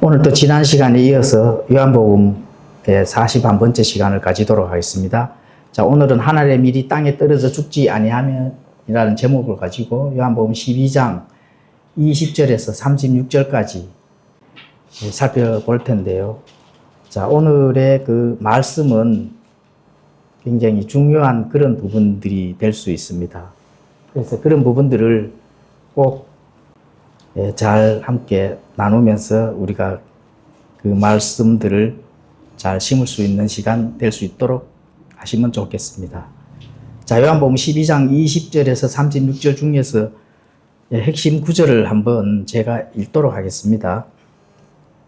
오늘 또 지난 시간에 이어서 요한복음의 41번째 시간을 가지도록 하겠습니다. 자, 오늘은 하늘의 밀이 땅에 떨어져 죽지 아니하면 이라는 제목을 가지고 요한복음 12장 20절에서 36절까지 살펴볼 텐데요. 자, 오늘의 그 말씀은 굉장히 중요한 그런 부분들이 될 수 있습니다. 그래서 그런 부분들을 꼭 잘 함께 나누면서 우리가 그 말씀들을 잘 심을 수 있는 시간 될 수 있도록 하시면 좋겠습니다. 자, 요한복음 12장 20절에서 36절 중에서 핵심 구절을 한번 제가 읽도록 하겠습니다.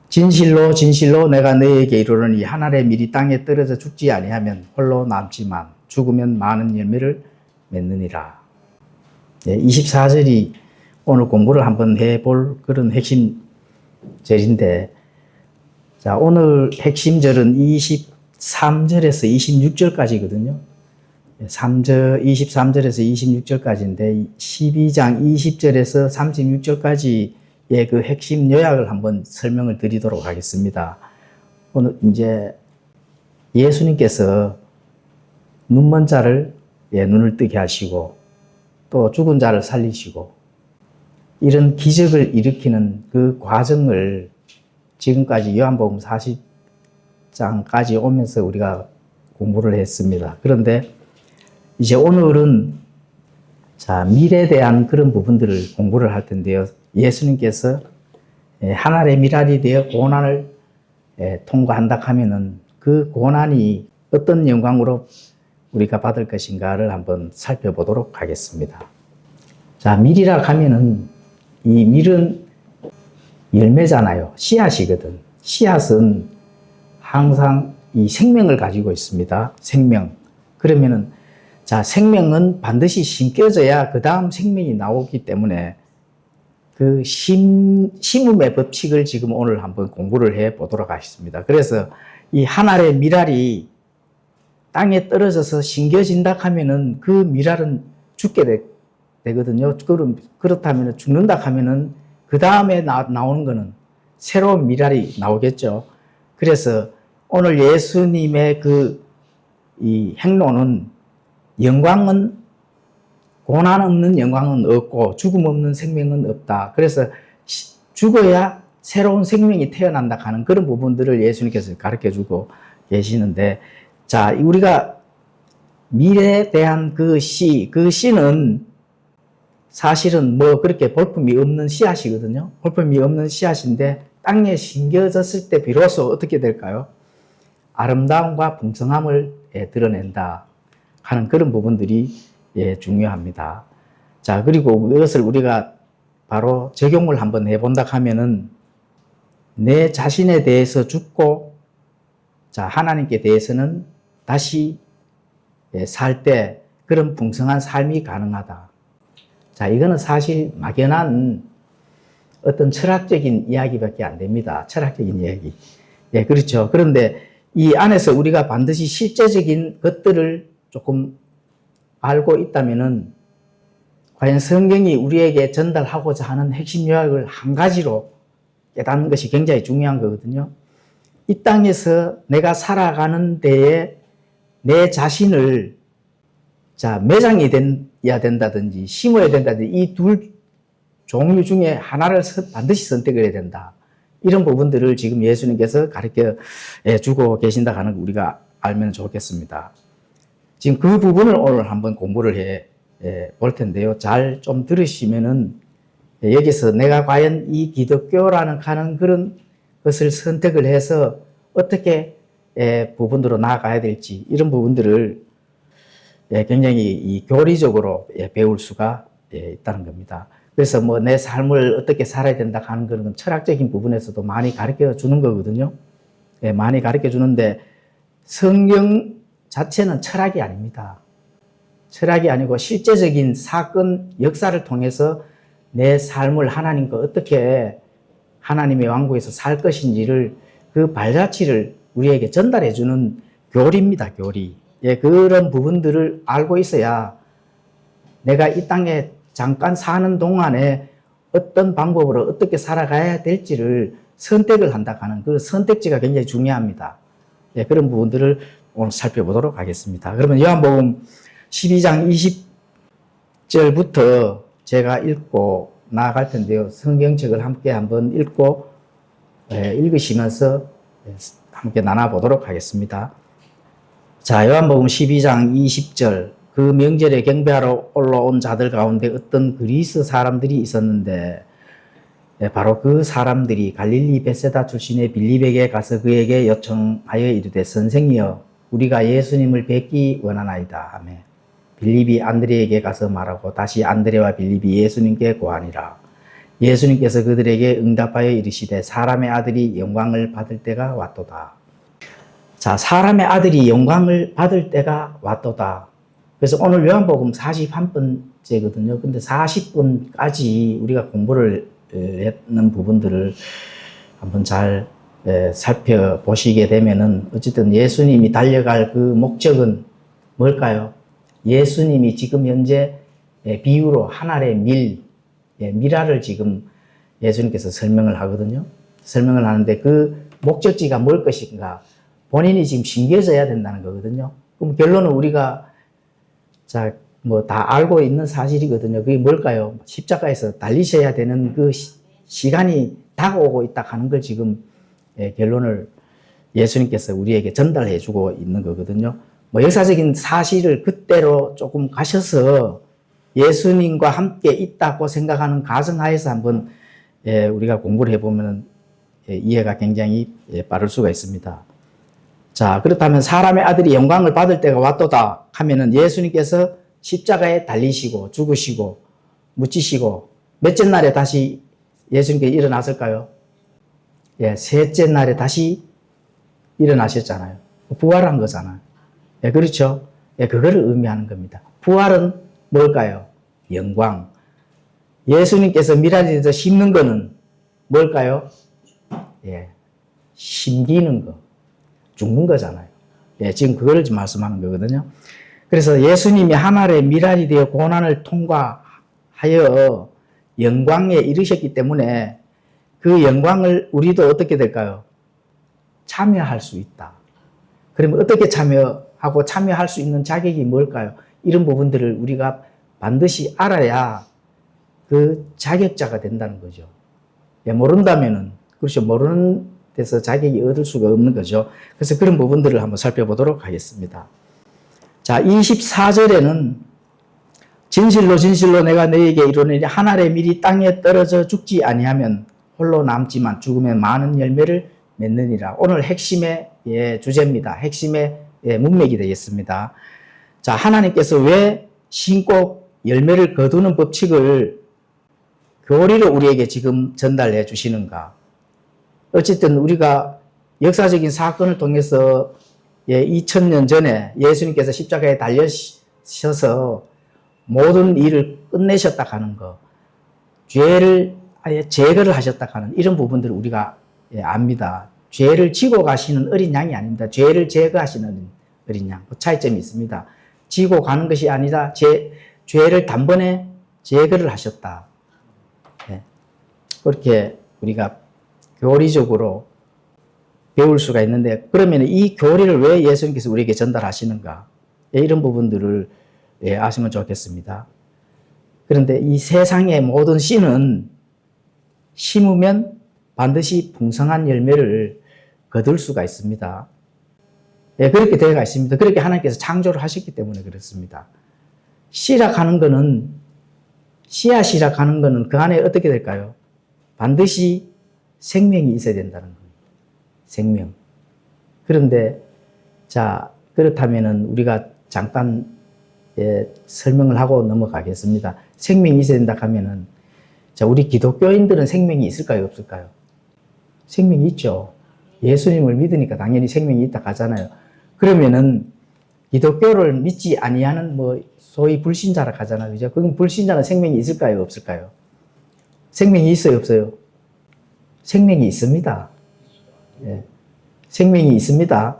진실로 진실로 내가 너희에게 이르노니 하늘의 밀이 땅에 떨어져 죽지 아니하면 홀로 남지만 죽으면 많은 열매를 맺느니라. 24절이 오늘 공부를 한번 해볼 그런 핵심 절인데, 자, 오늘 핵심 절은 23절에서 26절까지거든요. 23절에서 26절까지인데 12장 20절에서 36절까지의 그 핵심 요약을 한번 설명을 드리도록 하겠습니다. 오늘 이제 예수님께서 눈먼 자를 눈을 뜨게 하시고 또 죽은 자를 살리시고 이런 기적을 일으키는 그 과정을 지금까지 요한복음 40장까지 오면서 우리가 공부를 했습니다. 그런데 이제 오늘은 자, 밀에 대한 그런 부분들을 공부를 할 텐데요. 예수님께서 하늘의 밀알이 되어 고난을 통과한다 하면은 그 고난이 어떤 영광으로 우리가 받을 것인가를 한번 살펴보도록 하겠습니다. 자, 밀이라 하면은 이 밀은 열매잖아요. 씨앗이거든. 씨앗은 항상 이 생명을 가지고 있습니다. 생명. 그러면은 자, 생명은 반드시 심겨져야 그 다음 생명이 나오기 때문에 그 심음의 법칙을 지금 오늘 한번 공부를 해 보도록 하겠습니다. 그래서 이 하늘의 밀알이 땅에 떨어져서 심겨진다 하면은 그 밀알은 죽게 되거든요. 그렇다면 죽는다 하면은 그 다음에 나오는 거는 새로운 밀알이 나오겠죠. 그래서 오늘 예수님의 이 행로는 영광은 고난 없는 영광은 없고 죽음 없는 생명은 없다. 그래서 죽어야 새로운 생명이 태어난다 하는 그런 부분들을 예수님께서 가르쳐 주고 계시는데, 자, 우리가 밀에 대한 그 씨는 사실은 뭐 그렇게 볼품이 없는 씨앗이거든요. 볼품이 없는 씨앗인데 땅에 심겨졌을 때 비로소 어떻게 될까요? 아름다움과 풍성함을 드러낸다 하는 그런 부분들이 중요합니다. 자, 그리고 이것을 우리가 바로 적용을 한번 해본다 하면은 내 자신에 대해서 죽고, 자, 하나님께 대해서는 다시 살 때 그런 풍성한 삶이 가능하다. 자, 이거는 사실 막연한 어떤 철학적인 이야기밖에 안 됩니다. 철학적인 이야기. 그렇죠. 그런데 이 안에서 우리가 반드시 실제적인 것들을 조금 알고 있다면은 과연 성경이 우리에게 전달하고자 하는 핵심 요약을 한 가지로 깨닫는 것이 굉장히 중요한 거거든요. 이 땅에서 내가 살아가는 데에 내 자신을 자, 매장이 돼야 된다든지 심어야 된다든지 이 둘 종류 중에 하나를 반드시 선택을 해야 된다. 이런 부분들을 지금 예수님께서 가르쳐 주고 계신다 하는 거 우리가 알면 좋겠습니다. 지금 그 부분을 오늘 한번 공부를 해 볼 텐데요. 잘 좀 들으시면은 여기서 내가 과연 이 기독교라는 하는 그런 것을 선택을 해서 어떻게 부분으로 나아가야 될지 이런 부분들을 굉장히 이 교리적으로 배울 수가 있다는 겁니다. 그래서 뭐 내 삶을 어떻게 살아야 된다 하는 그런 철학적인 부분에서도 많이 가르쳐 주는 거거든요. 많이 가르쳐 주는데 성경 자체는 철학이 아닙니다. 철학이 아니고 실제적인 사건, 역사를 통해서 내 삶을 하나님과 어떻게 하나님의 왕국에서 살 것인지를 그 발자취를 우리에게 전달해 주는 교리입니다. 교리. 그런 부분들을 알고 있어야 내가 이 땅에 잠깐 사는 동안에 어떤 방법으로 어떻게 살아가야 될지를 선택을 한다 하는 그 선택지가 굉장히 중요합니다. 예, 그런 부분들을 오늘 살펴보도록 하겠습니다. 그러면 요한복음 12장 20절부터 제가 읽고 나아갈 텐데요. 성경책을 함께 한번 읽고 읽으시면서 함께 나눠보도록 하겠습니다. 자, 요한복음 12장 20절. 그 명절에 경배하러 올라온 자들 가운데 어떤 그리스 사람들이 있었는데 바로 그 사람들이 갈릴리 벳세다 출신의 빌립에게 가서 그에게 요청하여 이르되 선생이여 우리가 예수님을 뵙기 원하나이다 하매 빌립이 안드레에게 가서 말하고 다시 안드레와 빌립이 예수님께 고하니라. 예수님께서 그들에게 응답하여 이르시되 사람의 아들이 영광을 받을 때가 왔도다. 자, 사람의 아들이 영광을 받을 때가 왔도다. 그래서 오늘 요한복음 41번째거든요. 근데 40번까지 우리가 공부를 했는 부분들을 한번 잘 살펴보시게 되면은 어쨌든 예수님이 달려갈 그 목적은 뭘까요? 예수님이 지금 현재 비유로 한 알의 미라를 지금 예수님께서 설명을 하거든요. 설명을 하는데 그 목적지가 뭘 것인가? 본인이 지금 심겨져야 된다는 거거든요. 그럼 결론은 우리가 다 알고 있는 사실이거든요. 그게 뭘까요? 십자가에서 달리셔야 되는 그 시간이 다가오고 있다 하는 걸 지금 결론을 예수님께서 우리에게 전달해 주고 있는 거거든요. 역사적인 사실을 그때로 조금 가셔서 예수님과 함께 있다고 생각하는 가정하에서 한번 우리가 공부를 해보면 이해가 굉장히 빠를 수가 있습니다. 자, 그렇다면 사람의 아들이 영광을 받을 때가 왔도다 하면은 예수님께서 십자가에 달리시고 죽으시고 묻히시고 몇째 날에 다시 예수님께 일어났을까요? 셋째 날에 다시 일어나셨잖아요. 부활한 거잖아요. 그렇죠? 그거를 의미하는 겁니다. 부활은 뭘까요? 영광. 예수님께서 미라지에서 심는 거는 뭘까요? 심기는 거. 죽는 거잖아요. 지금 그거를 지금 말씀하는 거거든요. 그래서 예수님이 하늘의 미랄이 되어 고난을 통과하여 영광에 이르셨기 때문에 그 영광을 우리도 어떻게 될까요? 참여할 수 있다. 그러면 어떻게 참여하고 참여할 수 있는 자격이 뭘까요? 이런 부분들을 우리가 반드시 알아야 그 자격자가 된다는 거죠. 모른다면은, 그렇죠. 모르는 데서 자격이 얻을 수가 없는 거죠. 그래서 그런 부분들을 한번 살펴보도록 하겠습니다. 자, 24절에는 진실로 진실로 내가 너에게 이르노니 한 알의 밀이 땅에 떨어져 죽지 아니하면 홀로 남지만 죽으면 많은 열매를 맺느니라. 오늘 핵심의 주제입니다. 핵심의 문맥이 되겠습니다. 자, 하나님께서 왜 심고 열매를 거두는 법칙을 교리를 우리에게 지금 전달해 주시는가? 어쨌든 우리가 역사적인 사건을 통해서 2000년 전에 예수님께서 십자가에 달리셔서 모든 일을 끝내셨다 하는 거, 죄를 아예 제거를 하셨다 하는 이런 부분들을 우리가 압니다. 죄를 지고 가시는 어린 양이 아닙니다. 죄를 제거하시는 어린 양. 그 차이점이 있습니다. 지고 가는 것이 아니라 죄를 단번에 제거를 하셨다. 그렇게 우리가 교리적으로 배울 수가 있는데, 그러면 이 교리를 왜 예수님께서 우리에게 전달하시는가? 이런 부분들을 아시면 좋겠습니다. 그런데 이 세상의 모든 씨는 심으면 반드시 풍성한 열매를 거둘 수가 있습니다. 그렇게 되어가 있습니다. 그렇게 하나님께서 창조를 하셨기 때문에 그렇습니다. 씨락하는 거는, 씨앗이라고 거는 그 안에 어떻게 될까요? 반드시 생명이 있어야 된다는 거예요. 생명. 그런데, 자, 그렇다면은 우리가 잠깐 설명을 하고 넘어가겠습니다. 생명이 있어야 된다 하면은, 자, 우리 기독교인들은 생명이 있을까요? 없을까요? 생명이 있죠. 예수님을 믿으니까 당연히 생명이 있다 하잖아요. 그러면은 기독교를 믿지 아니하는 소위 불신자라 하잖아요. 그죠? 그럼 불신자는 생명이 있을까요? 없을까요? 생명이 있어요? 없어요? 생명이 있습니다. 생명이 있습니다.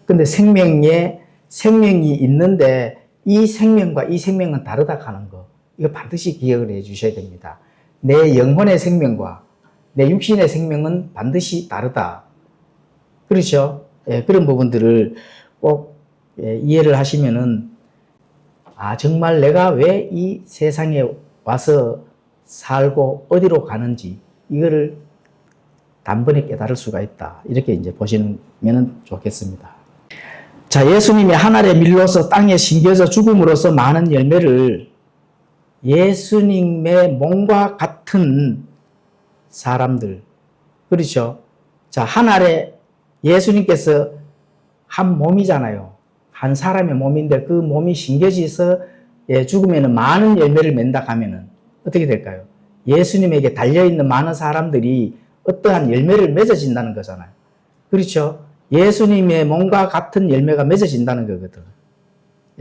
근데 생명이 있는데 이 생명과 이 생명은 다르다 하는 거. 이거 반드시 기억을 해 주셔야 됩니다. 내 영혼의 생명과 내 육신의 생명은 반드시 다르다. 그렇죠? 예, 그런 부분들을 꼭 이해를 하시면은 정말 내가 왜 이 세상에 와서 살고 어디로 가는지 이거를 단번에 깨달을 수가 있다. 이렇게 이제 보시면 좋겠습니다. 자, 예수님이 하늘의 밀로서 땅에 심겨져 죽음으로써 많은 열매를 예수님의 몸과 같은 사람들. 그렇죠? 자, 하늘에 예수님께서 한 몸이잖아요. 한 사람의 몸인데 그 몸이 심겨져서 죽으면 많은 열매를 맺는다 하면은 어떻게 될까요? 예수님에게 달려있는 많은 사람들이 어떠한 열매를 맺어진다는 거잖아요. 그렇죠? 예수님의 몸과 같은 열매가 맺어진다는 거거든.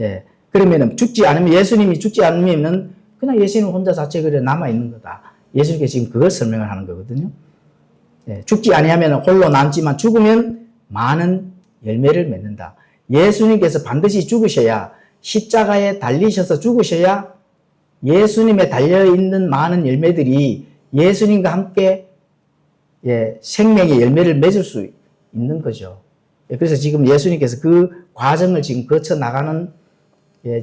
예. 그러면은 죽지 않으면, 예수님이 죽지 않으면은 그냥 예수님 혼자 자체 그래 남아있는 거다. 예수님께 지금 그걸 설명을 하는 거거든요. 예. 죽지 아니하면 홀로 남지만 죽으면 많은 열매를 맺는다. 예수님께서 반드시 죽으셔야, 십자가에 달리셔서 죽으셔야 예수님에 달려있는 많은 열매들이 예수님과 함께 생명의 열매를 맺을 수 있는 거죠. 그래서 지금 예수님께서 그 과정을 지금 거쳐 나가는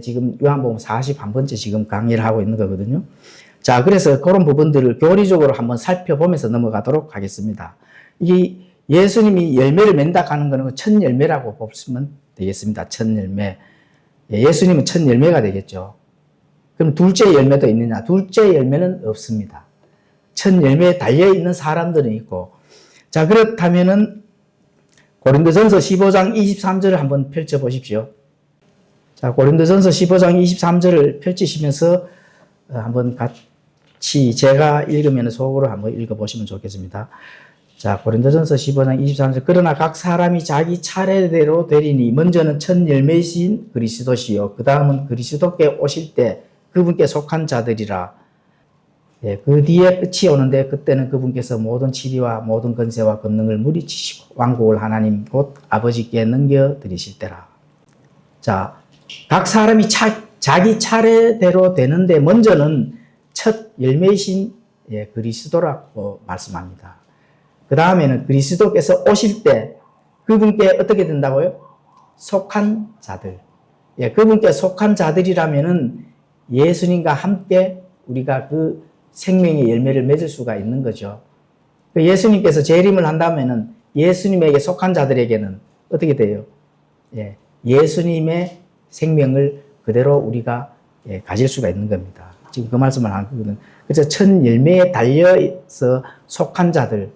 지금 요한복음 41번째 지금 강의를 하고 있는 거거든요. 자, 그래서 그런 부분들을 교리적으로 한번 살펴보면서 넘어가도록 하겠습니다. 이 예수님이 열매를 맺는다 하는 것은 첫 열매라고 보시면 되겠습니다. 첫 열매. 예수님은 첫 열매가 되겠죠. 그럼 둘째 열매도 있느냐? 둘째 열매는 없습니다. 첫 열매에 달려있는 사람들은 있고. 자, 그렇다면은 고린도전서 15장 23절을 한번 펼쳐보십시오. 자, 고린도전서 15장 23절을 펼치시면서 한번 같이 제가 읽으면 속으로 한번 읽어보시면 좋겠습니다. 자, 고린도전서 15장 23절. 그러나 각 사람이 자기 차례대로 되리니 먼저는 첫 열매이신 그리스도시요. 그 다음은 그리스도께 오실 때 그분께 속한 자들이라. 그 뒤에 끝이 오는데 그때는 그분께서 모든 치리와 모든 권세와 권능을 물리치시고 왕국을 하나님 곧 아버지께 넘겨드리실 때라. 자, 각 사람이 자기 차례대로 되는데 먼저는 첫 열매이신 그리스도라고 말씀합니다. 그 다음에는 그리스도께서 오실 때 그분께 어떻게 된다고요? 속한 자들. 그분께 속한 자들이라면은 예수님과 함께 우리가 그 생명의 열매를 맺을 수가 있는 거죠. 예수님께서 재림을 한다면은 예수님에게 속한 자들에게는 어떻게 돼요? 예수님의 생명을 그대로 우리가 가질 수가 있는 겁니다. 지금 그 말씀을 하는 거거든요. 그래서 첫 열매에 달려서 속한 자들,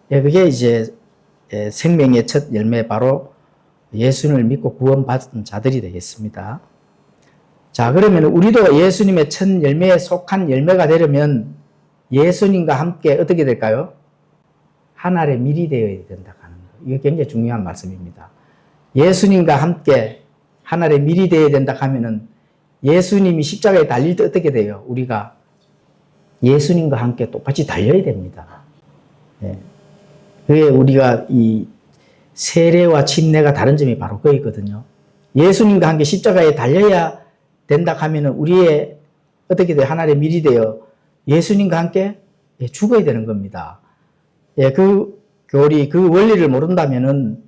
그게 이제 생명의 첫 열매, 바로 예수님을 믿고 구원받은 자들이 되겠습니다. 자, 그러면 우리도 예수님의 첫 열매에 속한 열매가 되려면 예수님과 함께 어떻게 될까요? 하늘의 밀이 되어야 된다 하는 거. 이게 굉장히 중요한 말씀입니다. 예수님과 함께 하늘의 밀이 되어야 된다 하면은 예수님이 십자가에 달릴 때 어떻게 돼요? 우리가 예수님과 함께 똑같이 달려야 됩니다. 그게 우리가 이 세례와 침례가 다른 점이 바로 그거거든요. 예수님과 함께 십자가에 달려야 된다 하면은 우리의 어떻게 돼요? 하늘의 밀이 되어 예수님과 함께 죽어야 되는 겁니다. 그 교리, 그 원리를 모른다면은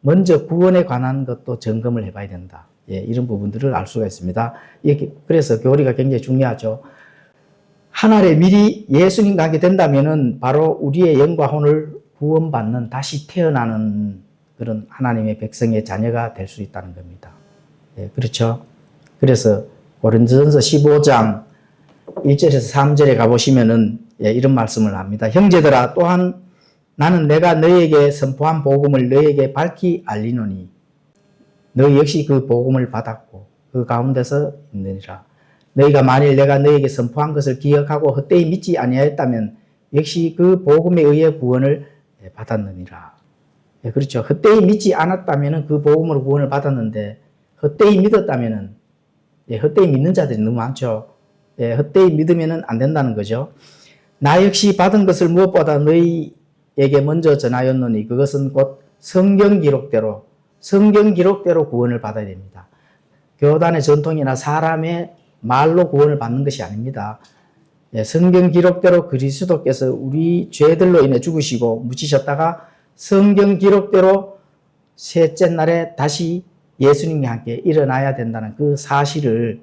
먼저 구원에 관한 것도 점검을 해봐야 된다. 이런 부분들을 알 수가 있습니다. 그래서 교리가 굉장히 중요하죠. 하늘의 밀이 예수님과 함께 된다면은 바로 우리의 영과 혼을 구원받는, 다시 태어나는 그런 하나님의 백성의 자녀가 될 수 있다는 겁니다. 그렇죠? 그래서 고린도전서 15장 1절에서 3절에 가보시면은 이런 말씀을 합니다. 형제들아, 또한 나는 내가 너희에게 선포한 복음을 너희에게 밝히 알리노니 너희 역시 그 복음을 받았고 그 가운데서 있느니라. 너희가 만일 내가 너희에게 선포한 것을 기억하고 헛되이 믿지 아니하였다면 역시 그 복음에 의해 구원을 받았느니라. 그렇죠. 헛되이 믿지 않았다면 그 복음으로 구원을 받았는데 헛되이 믿었다면, 헛되이 믿는 자들이 너무 많죠. 헛되이 믿으면 안 된다는 거죠. 나 역시 받은 것을 무엇보다 너희에게 먼저 전하였노니 그것은 곧 성경 기록대로 구원을 받아야 됩니다. 교단의 전통이나 사람의 말로 구원을 받는 것이 아닙니다. 예, 성경 기록대로 그리스도께서 우리 죄들로 인해 죽으시고 묻히셨다가 성경 기록대로 셋째 날에 다시 예수님과 함께 일어나야 된다는 그 사실을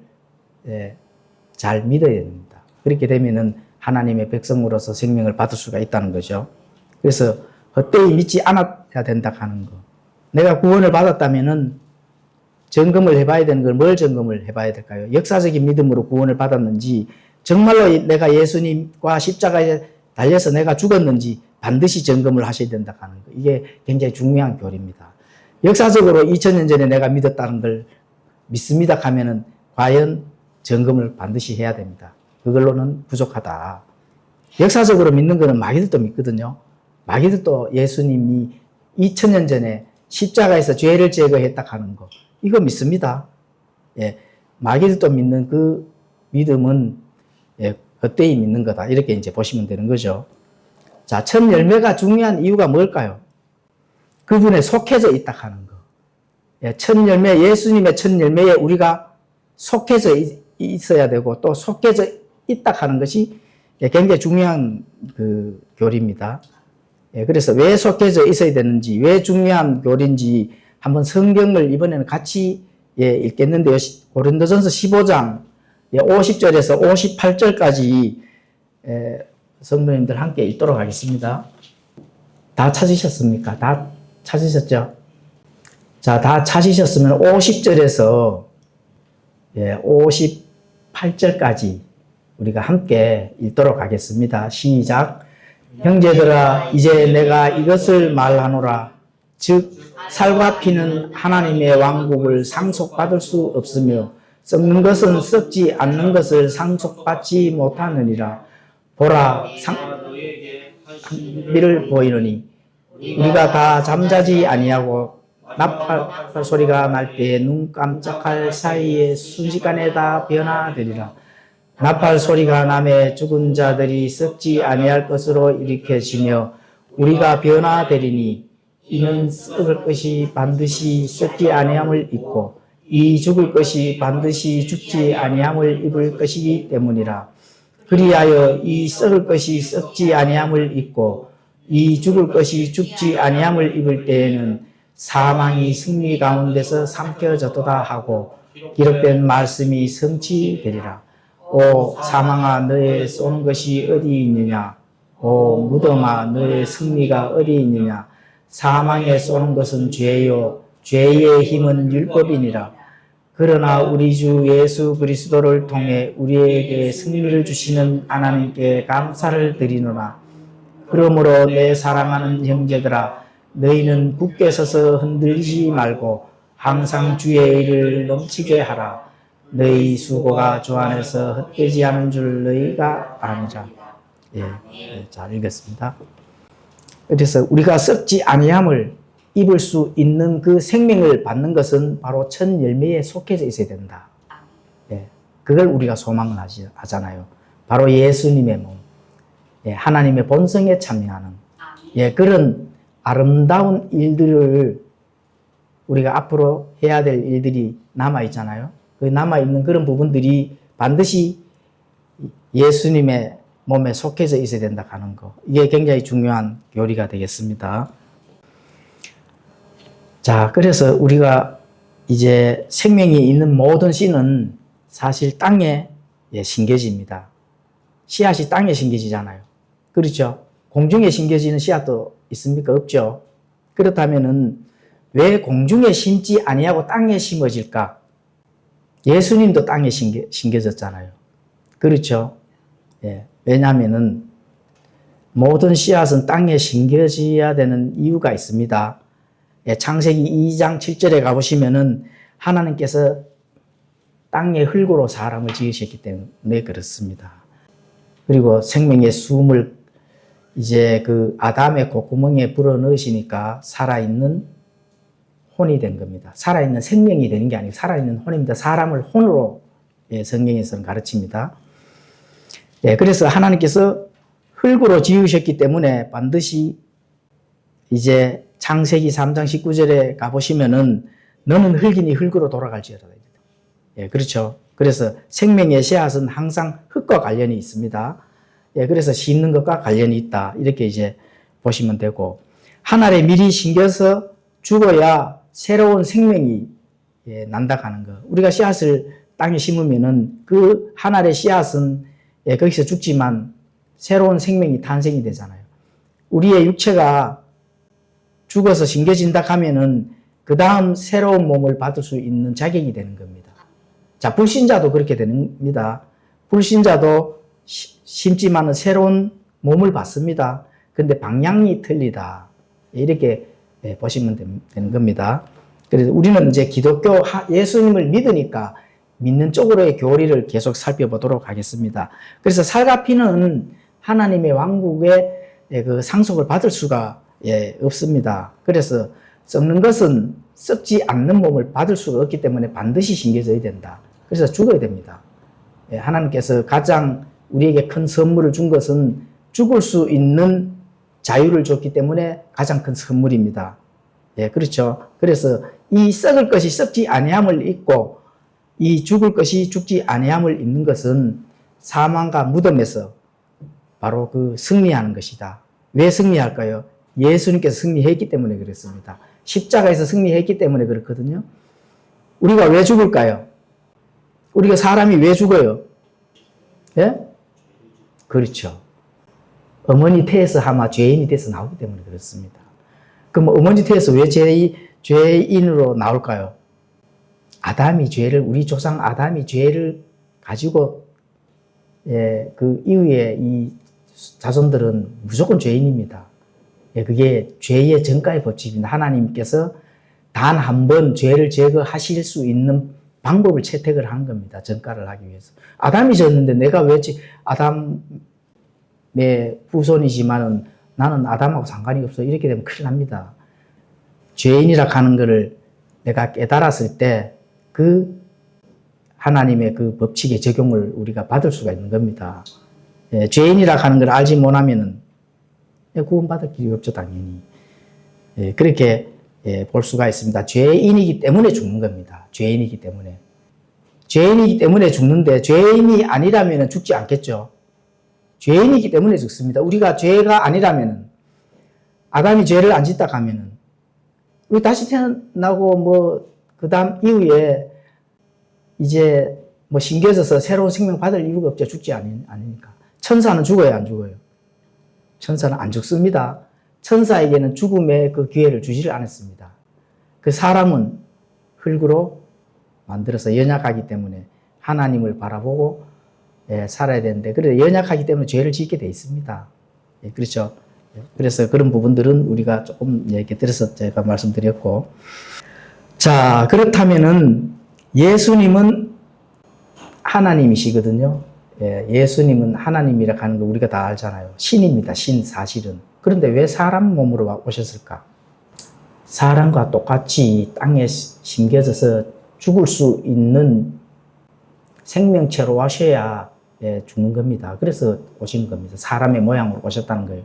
잘 믿어야 됩니다. 그렇게 되면은 하나님의 백성으로서 생명을 받을 수가 있다는 거죠. 그래서 헛되이 믿지 않아야 된다 하는 거. 내가 구원을 받았다면은 점검을 해봐야 되는 걸 뭘 점검을 해봐야 될까요? 역사적인 믿음으로 구원을 받았는지, 정말로 내가 예수님과 십자가에 달려서 내가 죽었는지 반드시 점검을 하셔야 된다 하는 거. 이게 굉장히 중요한 교리입니다. 역사적으로 2000년 전에 내가 믿었다는 걸 믿습니다 하면은 과연 점검을 반드시 해야 됩니다. 그걸로는 부족하다. 역사적으로 믿는 거는 마귀들도 믿거든요. 마귀들도 예수님이 2000년 전에 십자가에서 죄를 제거했다 하는 거. 이거 믿습니다. 예, 마귀들도 믿는 그 믿음은 헛되이 믿는 거다. 이렇게 이제 보시면 되는 거죠. 자, 첫 열매가 중요한 이유가 뭘까요? 그분에 속해져 있다 하는 거. 예, 첫 열매, 예수님의 첫 열매에 우리가 속해져 있어야 되고 또 속해져 있다 하는 것이 굉장히 중요한 그 교리입니다. 예, 그래서 왜 속해져 있어야 되는지, 왜 중요한 교리인지 한번 성경을 이번에는 같이 읽겠는데요. 고린도전서 15장 50절에서 58절까지 성도님들 함께 읽도록 하겠습니다. 다 찾으셨습니까? 다 찾으셨죠? 자, 다 찾으셨으면 50절에서 58절까지 우리가 함께 읽도록 하겠습니다. 시작. 형제들아, 이제 내가 이것을 말하노라. 즉 살과 피는 하나님의 왕국을 상속받을 수 없으며 썩는 것은 썩지 않는 것을 상속받지 못하느니라. 보라, 미를 보이노니 우리가 다 잠자지 아니하고 나팔 소리가 날 때 눈 깜짝할 사이에 순식간에 다 변화되리라. 나팔 소리가 나매 죽은 자들이 썩지 아니할 것으로 일으켜지며 우리가 변화되리니 이는 썩을 것이 반드시 썩지 아니함을 입고 이 죽을 것이 반드시 죽지 아니함을 입을 것이기 때문이라. 그리하여 이 썩을 것이 썩지 아니함을 입고 이 죽을 것이 죽지 아니함을 입을 때에는 사망이 승리 가운데서 삼켜졌도다 하고 기록된 말씀이 성취되리라. 오 사망아, 너의 쏘는 것이 어디 있느냐? 오 무덤아, 너의 승리가 어디 있느냐? 사망에 쏘는 것은 죄요, 죄의 힘은 율법이니라. 그러나 우리 주 예수 그리스도를 통해 우리에게 승리를 주시는 하나님께 감사를 드리노라. 그러므로 내 사랑하는 형제들아, 너희는 굳게 서서 흔들리지 말고 항상 주의 일을 넘치게 하라. 너희 수고가 주 안에서 헛되지 않은 줄 너희가 아니라. 잘 읽었습니다. 그래서 우리가 썩지 아니함을 입을 수 있는 그 생명을 받는 것은 바로 첫 열매에 속해져 있어야 된다. 그걸 우리가 소망을 하잖아요. 바로 예수님의 몸, 하나님의 본성에 참여하는 그런 아름다운 일들을 우리가 앞으로 해야 될 일들이 남아있잖아요. 그 남아있는 그런 부분들이 반드시 예수님의 몸에 속해져 있어야 된다 하는 거. 이게 굉장히 중요한 교리가 되겠습니다. 자, 그래서 우리가 이제 생명이 있는 모든 씨는 사실 땅에 심겨집니다. 씨앗이 땅에 심겨지잖아요. 그렇죠? 공중에 심겨지는 씨앗도 있습니까? 없죠. 그렇다면은 왜 공중에 심지 아니하고 땅에 심어질까? 예수님도 땅에 심겨졌잖아요. 그렇죠? 왜냐하면은 모든 씨앗은 땅에 심겨져야 되는 이유가 있습니다. 창세기 2장 7절에 가보시면은 하나님께서 땅의 흙으로 사람을 지으셨기 때문에 그렇습니다. 그리고 생명의 숨을 이제 그 아담의 콧구멍에 불어넣으시니까 살아있는 혼이 된 겁니다. 살아있는 생명이 되는 게 아니고 살아있는 혼입니다. 사람을 혼으로 성경에서는 가르칩니다. 그래서 하나님께서 흙으로 지으셨기 때문에 반드시 이제 창세기 3장 19절에 가보시면은 너는 흙이니 흙으로 돌아갈지어다. 그렇죠. 그래서 생명의 씨앗은 항상 흙 끝과 관련이 있습니다. 예, 그래서 심는 것과 관련이 있다. 이렇게 이제 보시면 되고, 한 알에 미리 심겨서 죽어야 새로운 생명이 예, 난다 하는 거. 우리가 씨앗을 땅에 심으면은 그 한 알의 씨앗은 예, 거기서 죽지만 새로운 생명이 탄생이 되잖아요. 우리의 육체가 죽어서 심겨진다 하면은 그 다음 새로운 몸을 받을 수 있는 자격이 되는 겁니다. 자, 불신자도 그렇게 됩니다. 불신자도 심지만은 새로운 몸을 받습니다. 근데 방향이 틀리다. 이렇게 보시면 되는 겁니다. 그래서 우리는 이제 기독교 예수님을 믿으니까 믿는 쪽으로의 교리를 계속 살펴보도록 하겠습니다. 그래서 살과 피는 하나님의 왕국의 그 상속을 받을 수가 없습니다. 그래서 썩는 것은 썩지 않는 몸을 받을 수가 없기 때문에 반드시 심겨져야 된다. 그래서 죽어야 됩니다. 하나님께서 가장 우리에게 큰 선물을 준 것은 죽을 수 있는 자유를 줬기 때문에 가장 큰 선물입니다. 예, 그렇죠. 그래서 이 썩을 것이 썩지 아니함을 잊고 이 죽을 것이 죽지 아니함을 잊는 것은 사망과 무덤에서 바로 그 승리하는 것이다. 왜 승리할까요? 예수님께서 승리했기 때문에 그렇습니다. 십자가에서 승리했기 때문에 그렇거든요. 우리가 왜 죽을까요? 우리가 사람이 왜 죽어요? 예? 그렇죠. 어머니 태에서 아마 죄인이 돼서 나오기 때문에 그렇습니다. 그럼 어머니 태에서 왜 죄인으로 나올까요? 우리 조상 아담이 죄를 가지고, 예, 그 이후에 이 자손들은 무조건 죄인입니다. 예, 그게 죄의 전가의 법칙입니다. 하나님께서 단 한 번 죄를 제거하실 수 있는 방법을 채택을 한 겁니다. 전가를 하기 위해서. 아담이 졌는데 내가 왜 아담의 후손이지만은 나는 아담하고 상관이 없어. 이렇게 되면 큰일 납니다. 죄인이라 하는 것을 내가 깨달았을 때 그 하나님의 그 법칙의 적용을 우리가 받을 수가 있는 겁니다. 예, 죄인이라 하는 걸 알지 못하면은 구원받을 길이 없죠, 당연히. 예, 그렇게 볼 수가 있습니다. 죄인이기 때문에 죽는 겁니다. 죄인이기 때문에. 죄인이기 때문에 죽는데 죄인이 아니라면 죽지 않겠죠. 죄인이기 때문에 죽습니다. 우리가 죄가 아니라면 아담이 죄를 안 짓다 가면은 우리 다시 태어나고 그 다음 이후에 이제 심겨져서 새로운 생명 받을 이유가 없죠. 죽지 않으니까. 천사는 죽어요, 안 죽어요? 천사는 안 죽습니다. 천사에게는 죽음의 그 기회를 주지를 않았습니다. 그 사람은 흙으로 만들어서 연약하기 때문에 하나님을 바라보고 살아야 되는데, 그래서 연약하기 때문에 죄를 짓게 돼 있습니다. 예, 그렇죠. 그래서 그런 부분들은 우리가 조금 얘기 들어서 제가 말씀드렸고, 자, 그렇다면은 예수님은 하나님이시거든요. 예수님은 하나님이라 하는 거 우리가 다 알잖아요. 신입니다. 신 사실은. 그런데 왜 사람 몸으로 오셨을까? 사람과 똑같이 땅에 심겨져서 죽을 수 있는 생명체로 오셔야 죽는 겁니다. 그래서 오신 겁니다. 사람의 모양으로 오셨다는 거예요.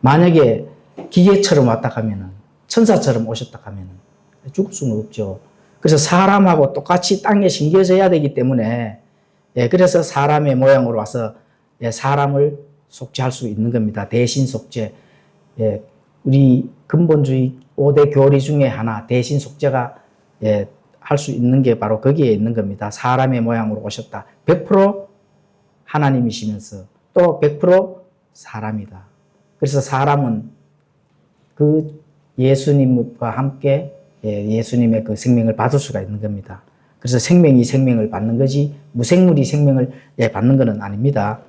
만약에 기계처럼 왔다 하면은, 천사처럼 오셨다 하면은 죽을 수는 없죠. 그래서 사람하고 똑같이 땅에 심겨져야 되기 때문에, 그래서 사람의 모양으로 와서 사람을 속죄할 수 있는 겁니다. 대신 속죄. 우리 근본주의 5대 교리 중에 하나, 대신 속죄가 할 수 있는 게 바로 거기에 있는 겁니다. 사람의 모양으로 오셨다. 100% 하나님이시면서 또 100% 사람이다. 그래서 사람은 그 예수님과 함께 예수님의 그 생명을 받을 수가 있는 겁니다. 그래서 생명이 생명을 받는 거지 무생물이 생명을 받는 것은 아닙니다.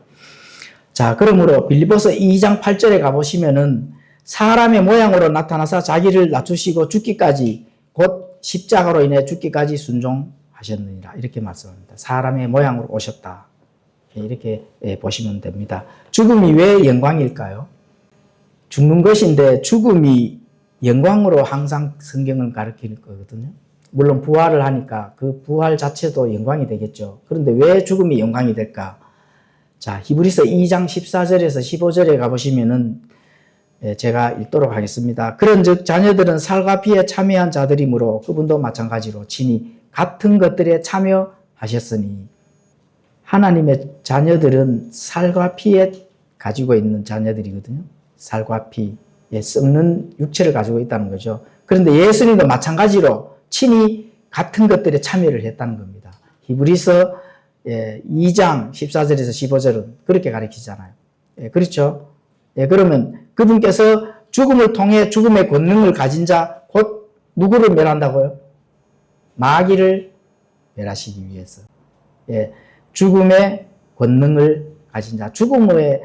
자, 그러므로 빌립보서 2장 8절에 가보시면은 사람의 모양으로 나타나서 자기를 낮추시고 죽기까지, 곧 십자가로 인해 죽기까지 순종하셨느니라, 이렇게 말씀합니다. 사람의 모양으로 오셨다, 이렇게 보시면 됩니다. 죽음이 왜 영광일까요? 죽는 것인데 죽음이 영광으로 항상 성경을 가르치는 거거든요. 물론 부활을 하니까 그 부활 자체도 영광이 되겠죠. 그런데 왜 죽음이 영광이 될까? 자, 히브리서 2장 14절에서 15절에 가보시면은 제가 읽도록 하겠습니다. 그런즉 자녀들은 살과 피에 참여한 자들이므로 그분도 마찬가지로 친히 같은 것들에 참여하셨으니 하나님의 자녀들은 살과 피에 가지고 있는 자녀들이거든요. 살과 피에 썩는 육체를 가지고 있다는 거죠. 그런데 예수님도 마찬가지로 친히 같은 것들에 참여를 했다는 겁니다. 히브리서 2장 14절에서 15절은 그렇게 가르치잖아요. 그렇죠? 그러면 그분께서 죽음을 통해 죽음의 권능을 가진 자, 곧 누구를 멸한다고요? 마귀를 멸하시기 위해서. 죽음의 권능을 가진 자, 죽음의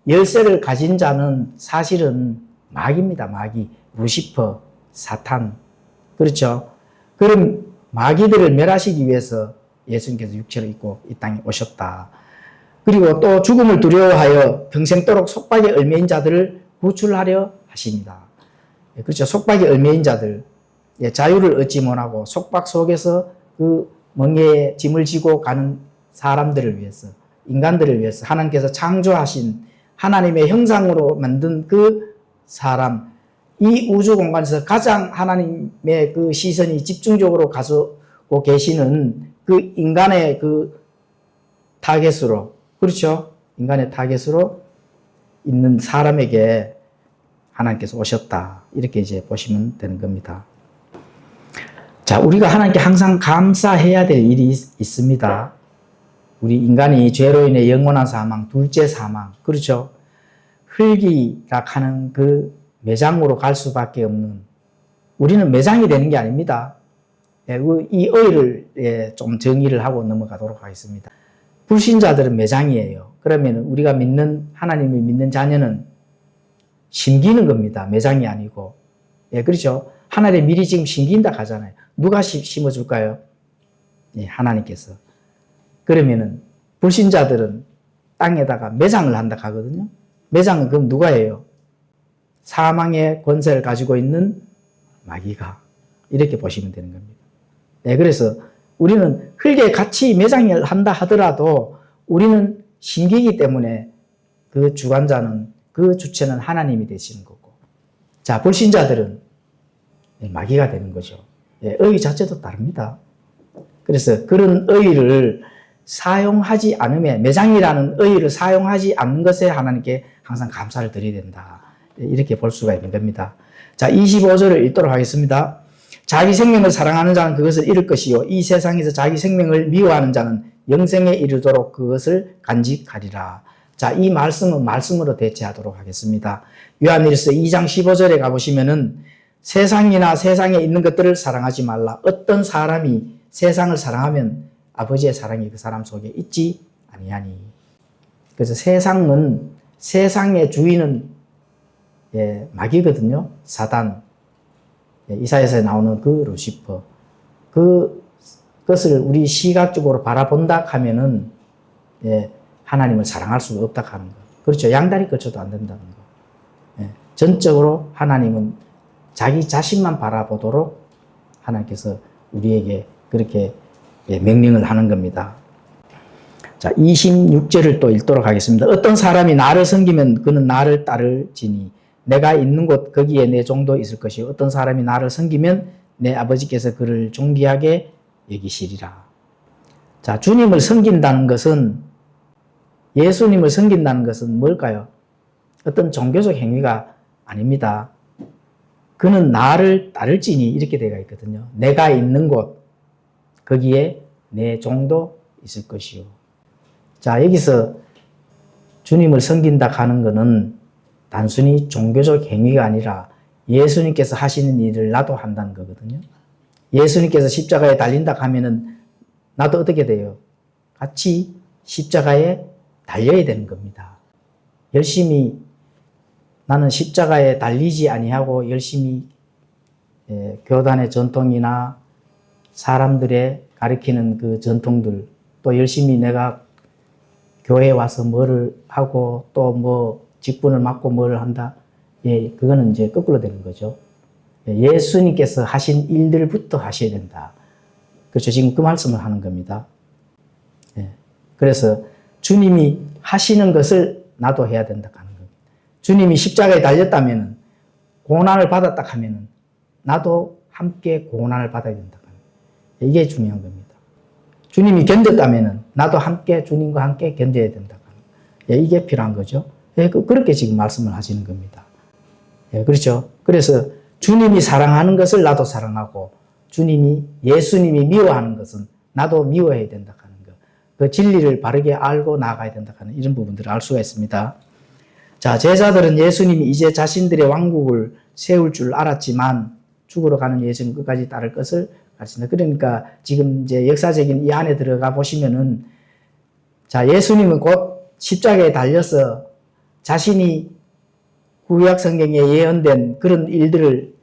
열쇠를 가진 자는 사실은 마귀입니다. 마귀, 루시퍼, 사탄. 그렇죠? 그럼 마귀들을 멸하시기 위해서 예수님께서 육체를 입고 이 땅에 오셨다. 그리고 또 죽음을 두려워하여 평생도록 속박에 얽매인 자들을 구출하려 하십니다. 그렇죠. 속박에 얽매인 자들, 자유를 얻지 못하고 속박 속에서 그 멍에에 짐을 지고 가는 사람들을 위해서, 인간들을 위해서 하나님께서 창조하신 하나님의 형상으로 만든 그 사람, 이 우주 공간에서 가장 하나님의 그 시선이 집중적으로 가지고 계시는 그 인간의 그 타겟으로, 그렇죠? 인간의 타겟으로 있는 사람에게 하나님께서 오셨다. 이렇게 이제 보시면 되는 겁니다. 자, 우리가 하나님께 항상 감사해야 될 일이 있습니다. 우리 인간이 죄로 인해 영원한 사망, 둘째 사망, 그렇죠? 흙이라 하는 그 매장으로 갈 수밖에 없는, 우리는 매장이 되는 게 아닙니다. 이 어휘를 좀 정의를 하고 넘어가도록 하겠습니다. 불신자들은 매장이에요. 그러면 우리가 믿는, 하나님을 믿는 자녀는 심기는 겁니다. 매장이 아니고. 그렇죠? 하나님 미리 지금 심긴다 하잖아요. 누가 심어줄까요? 하나님께서. 그러면은 불신자들은 땅에다가 매장을 한다 하거든요. 매장은 그럼 누가 해요? 사망의 권세를 가지고 있는 마귀가. 이렇게 보시면 되는 겁니다. 그래서 우리는 흙에 같이 매장을 한다 하더라도 우리는 심기이기 때문에 그 주관자는, 그 주체는 하나님이 되시는 거고. 자, 불신자들은 마귀가 되는 거죠. 의의 자체도 다릅니다. 그래서 그런 의의를 사용하지 않으면, 매장이라는 의의를 사용하지 않는 것에 하나님께 항상 감사를 드려야 된다. 이렇게 볼 수가 있는 겁니다. 자, 25절을 읽도록 하겠습니다. 자기 생명을 사랑하는 자는 그것을 잃을 것이요 이 세상에서 자기 생명을 미워하는 자는 영생에 이르도록 그것을 간직하리라. 자, 이 말씀은 말씀으로 대체하도록 하겠습니다. 요한일서 2장 15절에 가보시면은 세상이나 세상에 있는 것들을 사랑하지 말라. 어떤 사람이 세상을 사랑하면 아버지의 사랑이 그 사람 속에 있지 아니하니. 그래서 세상의 주인은 마귀거든요. 사단. 이사야서에 나오는 그 루시퍼. 그것을 우리 시각적으로 바라본다 하면은 하나님을 사랑할 수가 없다 하는 거. 그렇죠. 양다리 걸쳐도 안 된다는 거. 전적으로 하나님은 자기 자신만 바라보도록 하나님께서 우리에게 그렇게 명령을 하는 겁니다. 자, 26절을 또 읽도록 하겠습니다. 어떤 사람이 나를 섬기면 그는 나를 따를지니 내가 있는 곳 거기에 내 종도 있을 것이요 어떤 사람이 나를 섬기면 내 아버지께서 그를 존귀하게 여기시리라. 자, 주님을 섬긴다는 것은, 예수님을 섬긴다는 것은 뭘까요? 어떤 종교적 행위가 아닙니다. 그는 나를 따를지니 이렇게 되어 있거든요. 내가 있는 곳 거기에 내 종도 있을 것이요. 자, 여기서 주님을 섬긴다 하는 것은 단순히 종교적 행위가 아니라 예수님께서 하시는 일을 나도 한다는 거거든요. 예수님께서 십자가에 달린다 하면은 나도 어떻게 돼요? 같이 십자가에 달려야 되는 겁니다. 열심히 나는 십자가에 달리지 아니하고 열심히 교단의 전통이나 사람들의 가리키는 그 전통들, 또 열심히 내가 교회에 와서 뭐를 하고 또 뭐 직분을 맡고 뭐를 한다. 그거는 이제 거꾸로 되는 거죠. 예수님께서 하신 일들부터 하셔야 된다. 그렇죠. 지금 그 말씀을 하는 겁니다. 그래서 주님이 하시는 것을 나도 해야 된다 하는 겁니다. 주님이 십자가에 달렸다면, 고난을 받았다 하면 나도 함께 고난을 받아야 된다. 이게 중요한 겁니다. 주님이 견뎠다면은 나도 함께 주님과 함께 견뎌야 된다. 예, 이게 필요한 거죠. 예, 그렇게 지금 말씀을 하시는 겁니다. 예, 그렇죠. 그래서 주님이 사랑하는 것을 나도 사랑하고 예수님이 미워하는 것은 나도 미워해야 된다 하는 것. 그 진리를 바르게 알고 나아가야 된다 하는 이런 부분들을 알 수가 있습니다. 자, 제자들은 예수님이 이제 자신들의 왕국을 세울 줄 알았지만 죽으러 가는 예수님 끝까지 따를 것을 가르친다. 그러니까 지금 이제 역사적인 이 안에 들어가 보시면은 자, 예수님은 곧 십자가에 달려서 자신이 구약 성경에 예언된 그런 일들을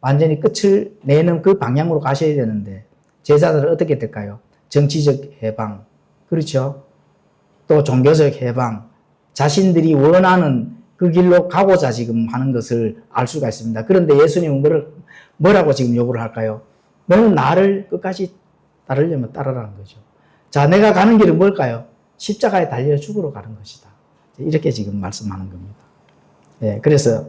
완전히 끝을 내는 그 방향으로 가셔야 되는데 제자들은 어떻게 될까요? 정치적 해방, 그렇죠? 또 종교적 해방, 자신들이 원하는 그 길로 가고자 지금 하는 것을 알 수가 있습니다. 그런데 예수님은 뭐라고 지금 요구를 할까요? 너는 나를 끝까지 따르려면 따르라는 거죠. 자, 내가 가는 길은 뭘까요? 십자가에 달려 죽으러 가는 것이다. 이렇게 지금 말씀하는 겁니다. 예, 그래서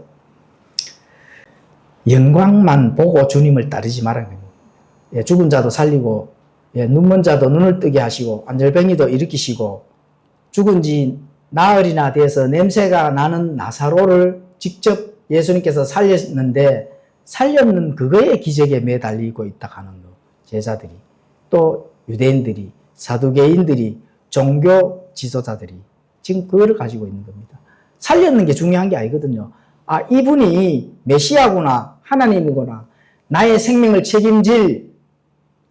영광만 보고 주님을 따르지 말라는 겁니다. 예, 죽은 자도 살리고, 예, 눈먼 자도 눈을 뜨게 하시고, 안절뱅이도 일으키시고, 죽은 지 나흘이나 돼서 냄새가 나는 나사로를 직접 예수님께서 살렸는 그거의 기적에 매달리고 있다 하는 거. 제자들이, 또 유대인들이, 사두개인들이, 종교 지도자들이 지금 그거를 가지고 있는 겁니다. 살렸는 게 중요한 게 아니거든요. 아, 이분이 메시아구나, 하나님이구나, 나의 생명을 책임질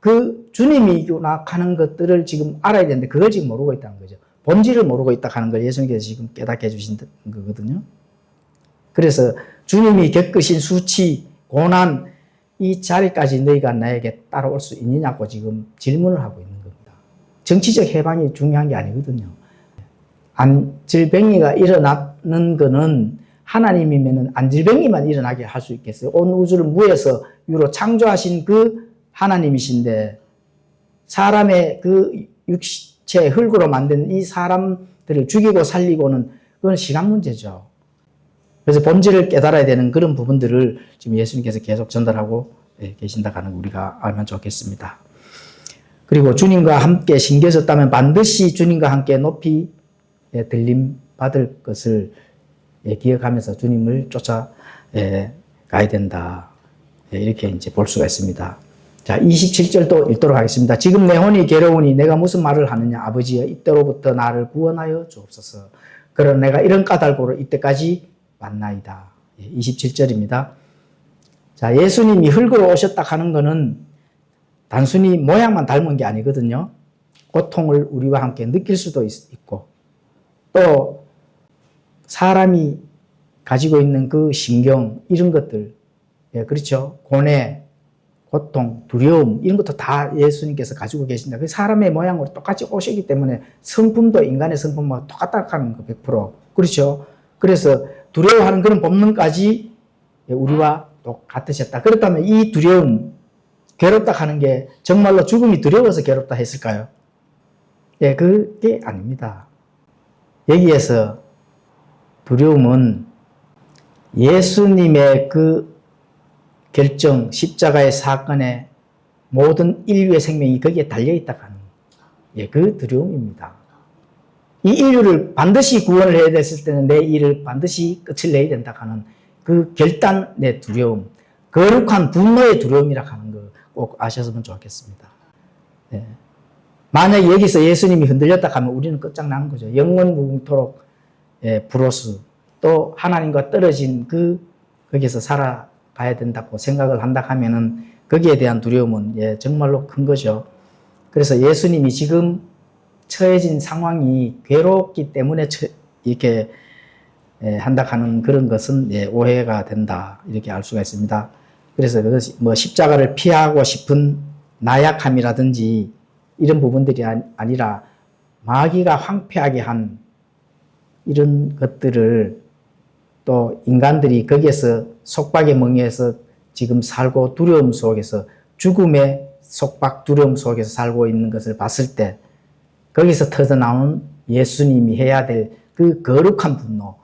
그 주님이구나 하는 것들을 지금 알아야 되는데 그걸 지금 모르고 있다는 거죠. 본질을 모르고 있다 하는 걸 예수님께서 지금 깨닫게 해주신 거거든요. 그래서 주님이 겪으신 수치, 고난, 이 자리까지 너희가 나에게 따라올 수 있느냐고 지금 질문을 하고 있는 겁니다. 정치적 해방이 중요한 게 아니거든요. 안질병이가 일어나는 거는 하나님이면 안질병이만 일어나게 할 수 있겠어요? 온 우주를 무에서 유로 창조하신 그 하나님이신데 사람의 그 육체 흙으로 만든 이 사람들을 죽이고 살리고는 그건 시간 문제죠. 그래서 본질을 깨달아야 되는 그런 부분들을 지금 예수님께서 계속 전달하고 계신다 하는 거 우리가 알면 좋겠습니다. 그리고 주님과 함께 심겨졌다면 반드시 주님과 함께 높이 들림 받을 것을 기억하면서 주님을 쫓아 가야 된다. 이렇게 이제 볼 수가 있습니다. 자, 27절도 읽도록 하겠습니다. 지금 내 혼이 괴로우니 내가 무슨 말을 하느냐. 아버지여, 이때로부터 나를 구원하여 주옵소서. 그러나 내가 이런 까닭으로 이때까지 왔나이다. 27절입니다. 자, 예수님이 흙으로 오셨다 하는 것은 단순히 모양만 닮은 게 아니거든요. 고통을 우리와 함께 느낄 수도 있고 또 사람이 가지고 있는 그 심경 이런 것들, 그렇죠. 고뇌, 고통, 두려움 이런 것도 다 예수님께서 가지고 계신다. 그 사람의 모양으로 똑같이 오시기 때문에 성품도 인간의 성품과 똑같다는 거 100%. 그렇죠. 그래서 두려워하는 그런 본능까지 우리와 똑같으셨다. 그렇다면 이 두려움, 괴롭다 하는 게 정말로 죽음이 두려워서 괴롭다 했을까요? 예, 그게 아닙니다. 여기에서 두려움은 예수님의 그 결정, 십자가의 사건에 모든 인류의 생명이 거기에 달려있다 하는 그 두려움입니다. 이 인류를 반드시 구원을 해야 됐을 때는 내 일을 반드시 끝을 내야 된다 하는 그 결단의 두려움, 거룩한 분노의 두려움이라 하는 거 꼭 아셨으면 좋겠습니다. 네. 만약 여기서 예수님이 흔들렸다 하면 우리는 끝장나는 거죠. 영원 무궁토록 브로스, 또 하나님과 떨어진 거기서 살아가야 된다고 생각을 한다 하면은 거기에 대한 두려움은 정말로 큰 거죠. 그래서 예수님이 지금 처해진 상황이 괴롭기 때문에 이렇게 한다 하는 그런 것은 오해가 된다. 이렇게 알 수가 있습니다. 그래서 그것이 뭐 십자가를 피하고 싶은 나약함이라든지 이런 부분들이 아니라 마귀가 황폐하게 한 이런 것들을 또 인간들이 거기에서 속박의 멍에서 지금 살고 두려움 속에서 죽음의 속박 두려움 속에서 살고 있는 것을 봤을 때 거기서 터져나오는 예수님이 해야 될 그 거룩한 분노,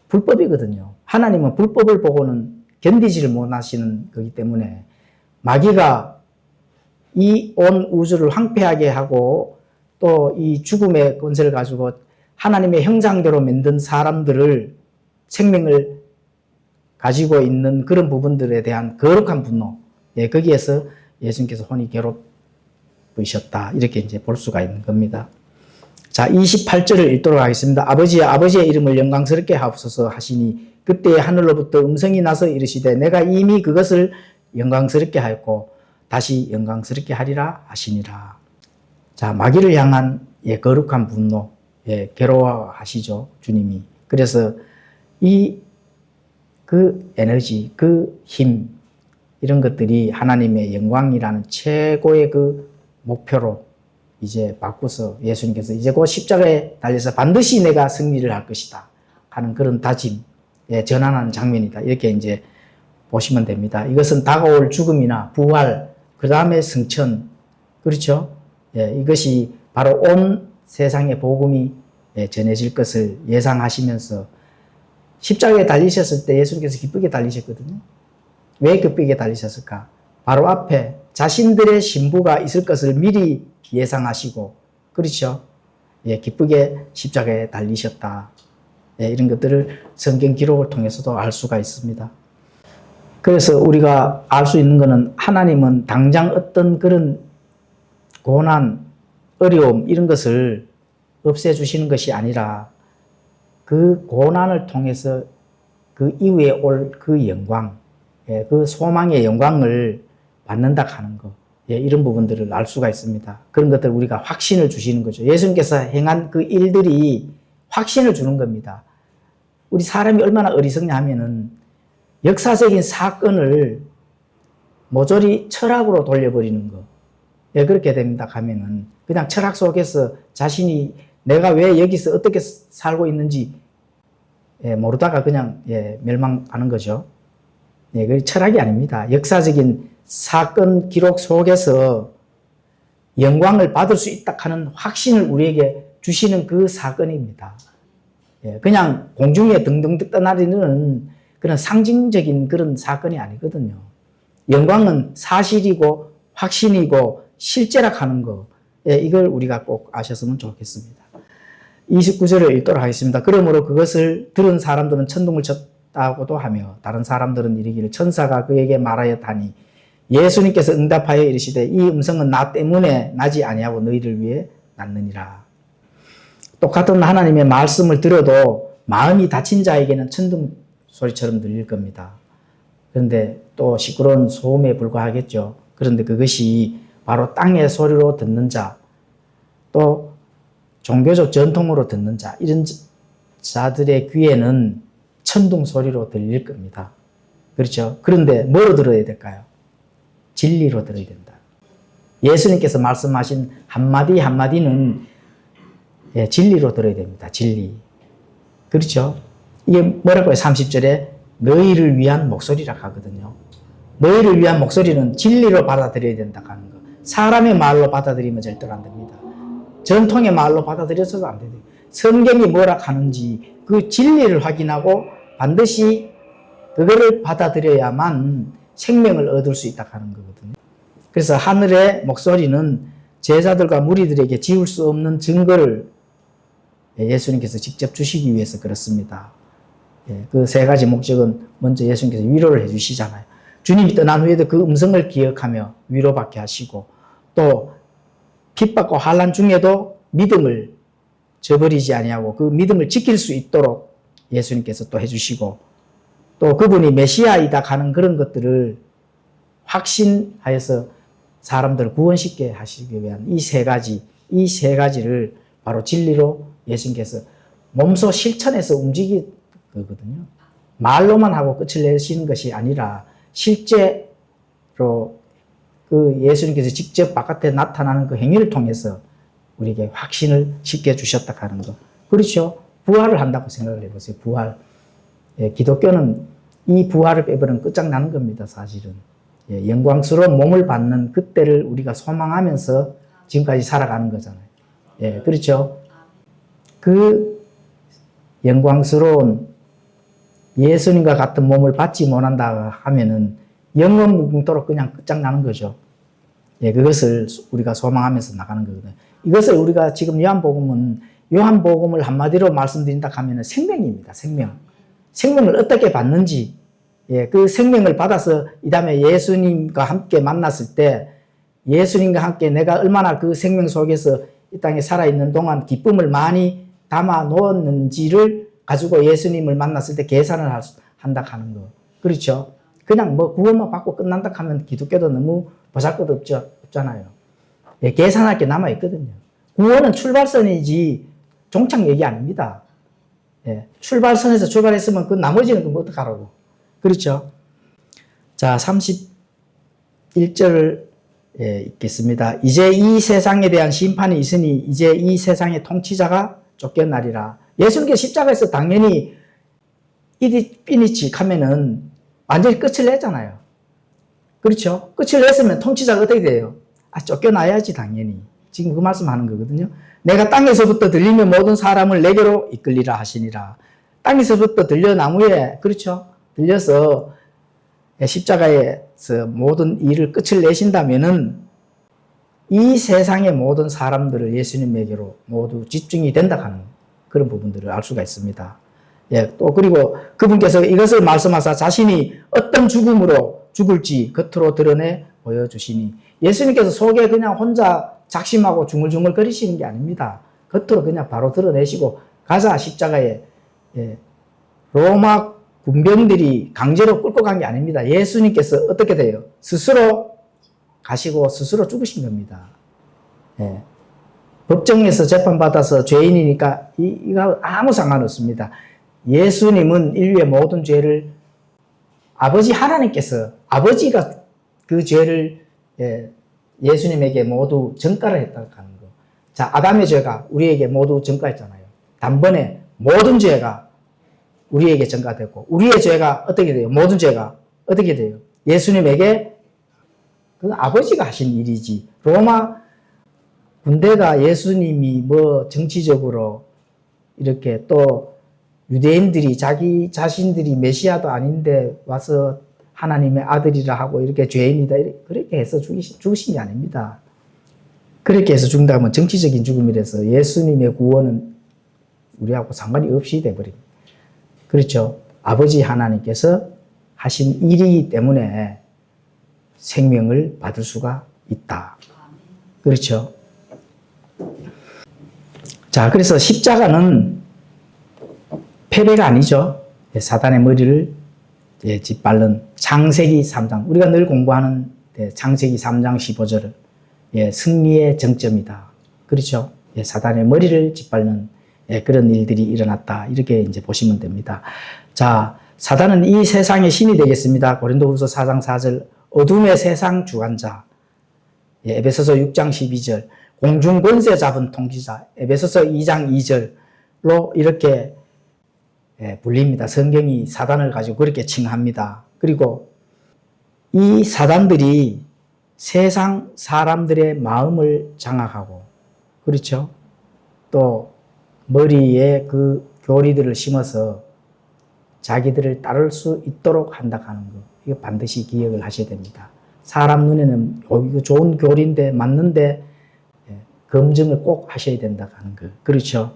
불법이거든요. 하나님은 불법을 보고는 견디지를 못하시는 거기 때문에 마귀가 이 온 우주를 황폐하게 하고 또 이 죽음의 권세를 가지고 하나님의 형상대로 만든 사람들을 생명을 가지고 있는 그런 부분들에 대한 거룩한 분노, 거기에서 예수님께서 혼이 괴롭히셨다. 이렇게 이제 볼 수가 있는 겁니다. 자, 28절을 읽도록 하겠습니다. 아버지의 이름을 영광스럽게 하옵소서 하시니 그때 하늘로부터 음성이 나서 이르시되 내가 이미 그것을 영광스럽게 하였고 다시 영광스럽게 하리라 하시니라. 자, 마귀를 향한 거룩한 분노, 괴로워하시죠, 주님이. 그래서 그 에너지, 그 힘, 이런 것들이 하나님의 영광이라는 최고의 그 목표로 이제 바꾸서 예수님께서 이제 곧 십자가에 달려서 반드시 내가 승리를 할 것이다 하는 그런 다짐, 전환하는 장면이다. 이렇게 이제 보시면 됩니다. 이것은 다가올 죽음이나 부활, 그 다음에 승천, 그렇죠? 이것이 바로 온 세상의 복음이 전해질 것을 예상하시면서 십자가에 달리셨을 때 예수님께서 기쁘게 달리셨거든요. 왜 기쁘게 달리셨을까? 바로 앞에 자신들의 신부가 있을 것을 미리 예상하시고, 그렇죠? 기쁘게 십자가에 달리셨다. 이런 것들을 성경 기록을 통해서도 알 수가 있습니다. 그래서 우리가 알 수 있는 것은 하나님은 당장 어떤 그런 고난, 어려움 이런 것을 없애주시는 것이 아니라 그 고난을 통해서 그 이후에 올 그 영광, 그 소망의 영광을 받는다 하는 것, 이런 부분들을 알 수가 있습니다. 그런 것들 우리가 확신을 주시는 거죠. 예수님께서 행한 그 일들이 확신을 주는 겁니다. 우리 사람이 얼마나 어리석냐 하면은 역사적인 사건을 모조리 철학으로 돌려버리는 거. 그렇게 됩니다. 가면은 그냥 철학 속에서 자신이 내가 왜 여기서 어떻게 살고 있는지 모르다가 그냥 멸망하는 거죠. 그게 철학이 아닙니다. 역사적인 사건 기록 속에서 영광을 받을 수 있다 하는 확신을 우리에게 주시는 그 사건입니다. 그냥 공중에 등등 떠나리는 그런 상징적인 그런 사건이 아니거든요. 영광은 사실이고 확신이고 실제라 하는 거, 이걸 우리가 꼭 아셨으면 좋겠습니다. 29절을 읽도록 하겠습니다. 그러므로 그것을 들은 사람들은 천둥을 쳤다고도 하며 다른 사람들은 이르기를 천사가 그에게 말하였다니 예수님께서 응답하여 이르시되 이 음성은 나 때문에 나지 아니하고 너희를 위해 났느니라. 똑같은 하나님의 말씀을 들어도 마음이 다친 자에게는 천둥 소리처럼 들릴 겁니다. 그런데 또 시끄러운 소음에 불과하겠죠. 그런데 그것이 바로 땅의 소리로 듣는 자, 또 종교적 전통으로 듣는 자, 이런 자들의 귀에는 천둥 소리로 들릴 겁니다. 그렇죠? 그런데 뭐로 들어야 될까요? 진리로 들어야 된다. 예수님께서 말씀하신 한마디 한마디는 진리로 들어야 됩니다. 진리. 그렇죠? 이게 뭐라고요? 30절에 너희를 위한 목소리라 하거든요. 너희를 위한 목소리는 진리로 받아들여야 된다 하는 거. 사람의 말로 받아들이면 절대로 안 됩니다. 전통의 말로 받아들여서도 안 됩니다. 성경이 뭐라 하는지 그 진리를 확인하고 반드시 그거를 받아들여야만 생명을 얻을 수 있다 하는 거거든요. 그래서 하늘의 목소리는 제자들과 무리들에게 지울 수 없는 증거를 예수님께서 직접 주시기 위해서 그렇습니다. 그 세 가지 목적은 먼저 예수님께서 위로를 해주시잖아요. 주님이 떠난 후에도 그 음성을 기억하며 위로받게 하시고 또 핍박과 환난 중에도 믿음을 저버리지 아니하고 그 믿음을 지킬 수 있도록 예수님께서 또 해주시고 또 그분이 메시아이다 하는 그런 것들을 확신하여서 사람들을 구원시키게 하시기 위한 이 세 가지를 바로 진리로 예수님께서 몸소 실천해서 움직이거든요. 말로만 하고 끝을 내시는 것이 아니라 실제로 그 예수님께서 직접 바깥에 나타나는 그 행위를 통해서 우리에게 확신을 시켜주셨다 하는 것. 그렇죠. 부활을 한다고 생각을 해보세요. 부활. 기독교는 이 부활을 빼버리면 끝장나는 겁니다. 사실은. 영광스러운 몸을 받는 그때를 우리가 소망하면서 지금까지 살아가는 거잖아요. 그렇죠. 그 영광스러운 예수님과 같은 몸을 받지 못한다 하면은 영원 무궁토록 그냥 끝장나는 거죠. 예, 그것을 우리가 소망하면서 나가는 거거든요. 이것을 우리가 지금 요한복음을 한마디로 말씀드린다 하면 생명입니다. 생명. 생명을 어떻게 받는지, 예, 그 생명을 받아서 이 다음에 예수님과 함께 만났을 때 예수님과 함께 내가 얼마나 그 생명 속에서 이 땅에 살아있는 동안 기쁨을 많이 담아 놓았는지를 가지고 예수님을 만났을 때 계산을 한다 하는 거. 그렇죠? 그냥 뭐 구원만 받고 끝난다 하면 기독교도 너무 보잘것 없잖아요. 예, 계산할 게 남아있거든요. 구원은 출발선이지 종착 얘기 아닙니다. 예, 출발선에서 출발했으면 그 나머지는 그럼 어떡하라고. 그렇죠? 자, 31절을 예, 읽겠습니다. 이제 이 세상에 대한 심판이 있으니 이제 이 세상의 통치자가 쫓겨나리라. 예수님께서 십자가에서 당연히 이리 피니치 하면은 완전히 끝을 냈잖아요. 그렇죠? 끝을 냈으면 통치자가 어떻게 돼요? 쫓겨나야지 당연히. 지금 그 말씀하는 거거든요. 내가 땅에서부터 들리면 모든 사람을 내게로 이끌리라 하시니라. 땅에서부터 들려 나무에, 그렇죠? 들려서 십자가에서 모든 일을 끝을 내신다면은 이 세상의 모든 사람들을 예수님에게로 모두 집중이 된다 하는 그런 부분들을 알 수가 있습니다. 예, 또 그리고 그분께서 이것을 말씀하사 자신이 어떤 죽음으로 죽을지 겉으로 드러내 보여주시니 예수님께서 속에 그냥 혼자 작심하고 중얼중얼 거리시는 게 아닙니다. 겉으로 그냥 바로 드러내시고 가자 십자가에 예, 로마 군병들이 강제로 끌고 간 게 아닙니다. 예수님께서 어떻게 돼요? 스스로 가시고 스스로 죽으신 겁니다. 예. 법정에서 재판받아서 죄인이니까 이거 아무 상관없습니다. 예수님은 인류의 모든 죄를 아버지 하나님께서 아버지가 그 죄를 예수님에게 모두 전가를 했다고 하는 거. 자, 아담의 죄가 우리에게 모두 전가했잖아요. 단번에 모든 죄가 우리에게 전가되고 우리의 죄가 어떻게 돼요? 모든 죄가 어떻게 돼요? 예수님에게 그 아버지가 하신 일이지. 로마 군대가 예수님이 뭐 정치적으로 이렇게 또 유대인들이 자기 자신들이 메시아도 아닌데 와서 하나님의 아들이라 하고 이렇게 죄인이다 그렇게 해서 죽으신 게 아닙니다. 그렇게 해서 죽는다면 정치적인 죽음이라서 예수님의 구원은 우리하고 상관이 없이 돼버립니다. 그렇죠? 아버지 하나님께서 하신 일이기 때문에 생명을 받을 수가 있다. 그렇죠? 자, 그래서 십자가는 패배가 아니죠. 사단의 머리를 짓밟는 창세기 3장. 우리가 늘 공부하는 창세기 3장 15절을 승리의 정점이다. 그렇죠? 사단의 머리를 짓밟는 그런 일들이 일어났다. 이렇게 이제 보시면 됩니다. 자, 사단은 이 세상의 신이 되겠습니다. 고린도후서 4장 4절. 어둠의 세상 주관자. 에베소서 6장 12절. 공중 권세 잡은 통치자. 에베소서 2장 2절로 이렇게 불립니다. 성경이 사단을 가지고 그렇게 칭합니다. 그리고 이 사단들이 세상 사람들의 마음을 장악하고, 그렇죠? 또 머리에 그 교리들을 심어서 자기들을 따를 수 있도록 한다 하는 거. 이거 반드시 기억을 하셔야 됩니다. 사람 눈에는 이거 좋은 교리인데 맞는데 검증을 꼭 하셔야 된다 하는 거. 그렇죠?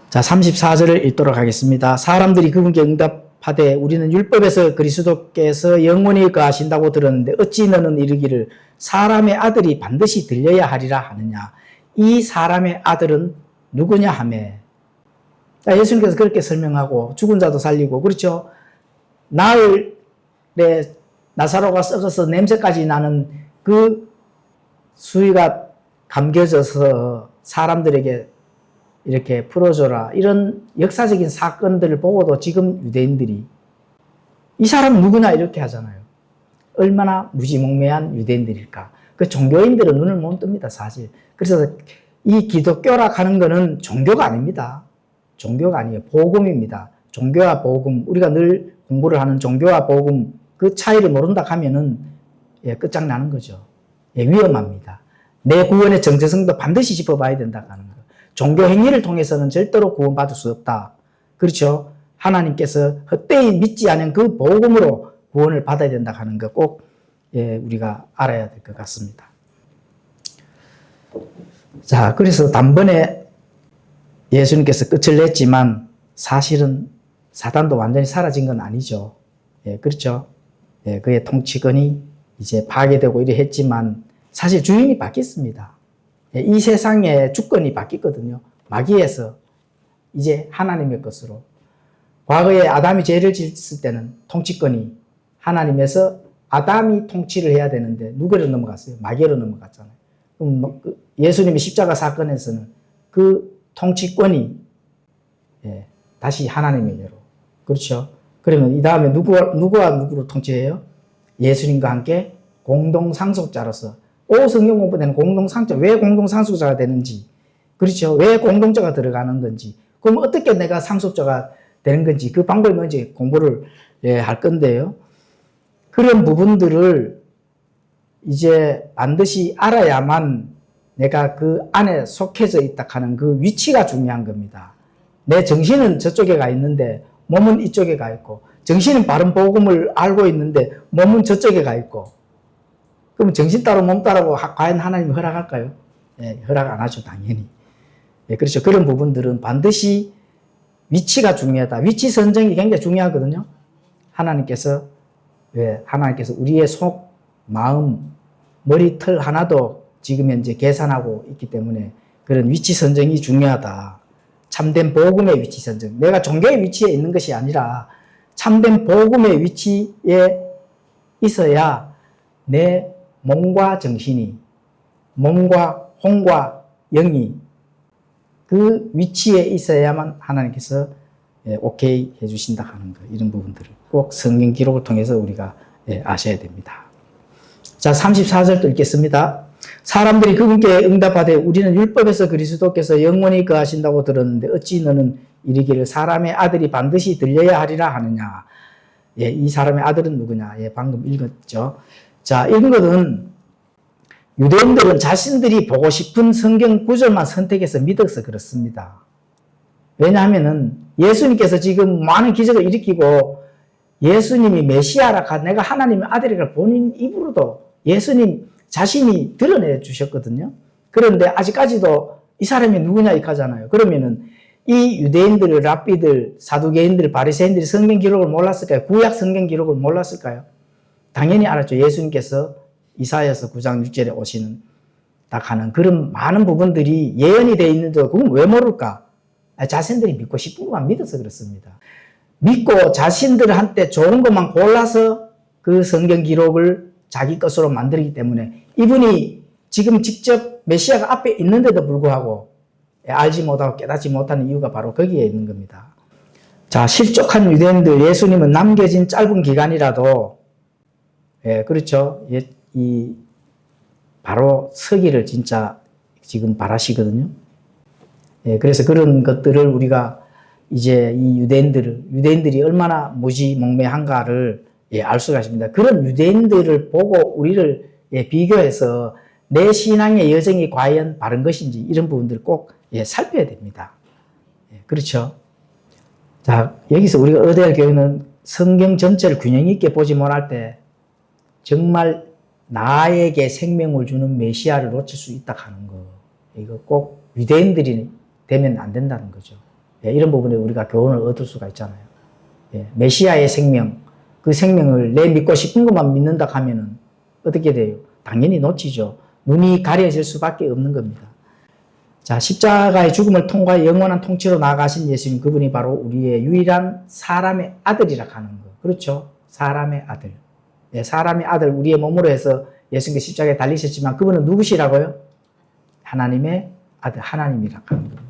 자, 34절을 읽도록 하겠습니다. 사람들이 그분께 응답하되 우리는 율법에서 그리스도께서 영원히 거하신다고 들었는데 어찌 너는 이르기를 사람의 아들이 반드시 들려야 하리라 하느냐. 이 사람의 아들은 누구냐 하매. 자, 예수님께서 그렇게 설명하고 죽은 자도 살리고, 그렇죠? 나흘에 나사로가 썩어서 냄새까지 나는 그 수위가 감겨져서 사람들에게 이렇게 풀어줘라. 이런 역사적인 사건들을 보고도 지금 유대인들이 이 사람은 누구나 이렇게 하잖아요. 얼마나 무지몽매한 유대인들일까. 그 종교인들은 눈을 못 뜹니다, 사실. 그래서 이 기독교라 하는 거는 종교가 아닙니다. 종교가 아니에요. 복음입니다. 종교와 복음. 우리가 늘 공부를 하는 종교와 복음 그 차이를 모른다 하면은 끝장나는 거죠. 위험합니다. 내 구원의 정체성도 반드시 짚어봐야 된다 하는 거. 종교 행위를 통해서는 절대로 구원받을 수 없다. 그렇죠? 하나님께서 헛되이 믿지 않은 그 복음으로 구원을 받아야 된다 하는 거 꼭 우리가 알아야 될 것 같습니다. 자, 그래서 단번에 예수님께서 끝을 냈지만 사실은 사단도 완전히 사라진 건 아니죠. 예, 그렇죠. 예, 그의 통치권이 이제 파괴되고 이래 했지만 사실 주인이 바뀌었습니다. 예, 이 세상의 주권이 바뀌거든요. 마귀에서 이제 하나님의 것으로. 과거에 아담이 죄를 짓을 때는 통치권이 하나님에서 아담이 통치를 해야 되는데 누구로 넘어갔어요? 마귀로 넘어갔잖아요. 그럼 예수님의 십자가 사건에서는 그 통치권이 다시 하나님에게로. 그렇죠? 그러면 이 다음에 누구와 누구로 통치해요? 예수님과 함께 공동상속자로서. 성경 공부되는 공동상속자. 왜 공동상속자가 되는지. 그렇죠? 왜 공동자가 들어가는 건지. 그럼 어떻게 내가 상속자가 되는 건지. 그 방법이 뭔지 공부를 할 건데요. 그런 부분들을 이제 반드시 알아야만 내가 그 안에 속해져 있다 하는 그 위치가 중요한 겁니다. 내 정신은 저쪽에 가 있는데 몸은 이쪽에 가 있고, 정신은 바른 복음을 알고 있는데 몸은 저쪽에 가 있고, 그럼 정신 따로 몸 따라고 과연 하나님이 허락할까요? 예, 허락 안 하죠, 당연히. 예, 그렇죠. 그런 부분들은 반드시 위치가 중요하다. 위치 선정이 굉장히 중요하거든요. 하나님께서 우리의 속, 마음, 머리털 하나도 지금 현재 계산하고 있기 때문에 그런 위치 선정이 중요하다. 참된 복음의 위치 선정. 내가 종교의 위치에 있는 것이 아니라 참된 복음의 위치에 있어야 내 몸과 정신이, 몸과 혼과 영이 그 위치에 있어야만 하나님께서 오케이 해주신다 하는 거. 이런 부분들을 꼭 성경 기록을 통해서 우리가 아셔야 됩니다. 자, 34절도 읽겠습니다. 사람들이 그분께 응답하되 우리는 율법에서 그리스도께서 영원히 거하신다고 들었는데 어찌 너는 이르기를 사람의 아들이 반드시 들려야 하리라 하느냐. 예, 이 사람의 아들은 누구냐. 예, 방금 읽었죠. 자, 읽은 것은 유대인들은 자신들이 보고 싶은 성경 구절만 선택해서 믿어서 그렇습니다. 왜냐하면은 예수님께서 지금 많은 기적을 일으키고 예수님이 메시아라, 내가 하나님의 아들이라 본인 입으로도 예수님 자신이 드러내 주셨거든요. 그런데 아직까지도 이 사람이 누구냐 이렇게 하잖아요. 그러면은 이 유대인들, 랍비들, 사두개인들, 바리새인들이 성경 기록을 몰랐을까요? 구약 성경 기록을 몰랐을까요? 당연히 알았죠. 예수님께서 이사야서 9장 6절에 오시는 딱 하는 그런 많은 부분들이 예언이 되어 있는데 그건 왜 모를까? 자신들이 믿고 싶은 것만 믿어서 그렇습니다. 믿고 자신들한테 좋은 것만 골라서 그 성경 기록을 자기 것으로 만들기 때문에 이분이 지금 직접 메시아가 앞에 있는데도 불구하고 알지 못하고 깨닫지 못하는 이유가 바로 거기에 있는 겁니다. 자, 실족한 유대인들, 예수님은 남겨진 짧은 기간이라도 그렇죠. 바로 서기를 진짜 지금 바라시거든요. 그래서 그런 것들을 우리가 이제 이 유대인들이 얼마나 무지몽매한가를 알 수가 있습니다. 그런 유대인들을 보고 우리를 비교해서 내 신앙의 여정이 과연 바른 것인지 이런 부분들을 꼭 살펴야 됩니다. 그렇죠. 자, 여기서 우리가 얻어야 할 교훈은 성경 전체를 균형 있게 보지 못할 때 정말 나에게 생명을 주는 메시아를 놓칠 수 있다 하는 거. 이거 꼭 유대인들이 되면 안 된다는 거죠. 이런 부분에 우리가 교훈을 얻을 수가 있잖아요. 메시아의 생명, 그 생명을 내 믿고 싶은 것만 믿는다 하면은 어떻게 돼요? 당연히 놓치죠. 눈이 가려질 수밖에 없는 겁니다. 자, 십자가의 죽음을 통과해 영원한 통치로 나아가신 예수님, 그분이 바로 우리의 유일한 사람의 아들이라 하는 거. 그렇죠? 사람의 아들. 사람의 아들, 우리의 몸으로 해서 예수님께서 십자가에 달리셨지만 그분은 누구시라고요? 하나님의 아들, 하나님이라 하는 겁니다.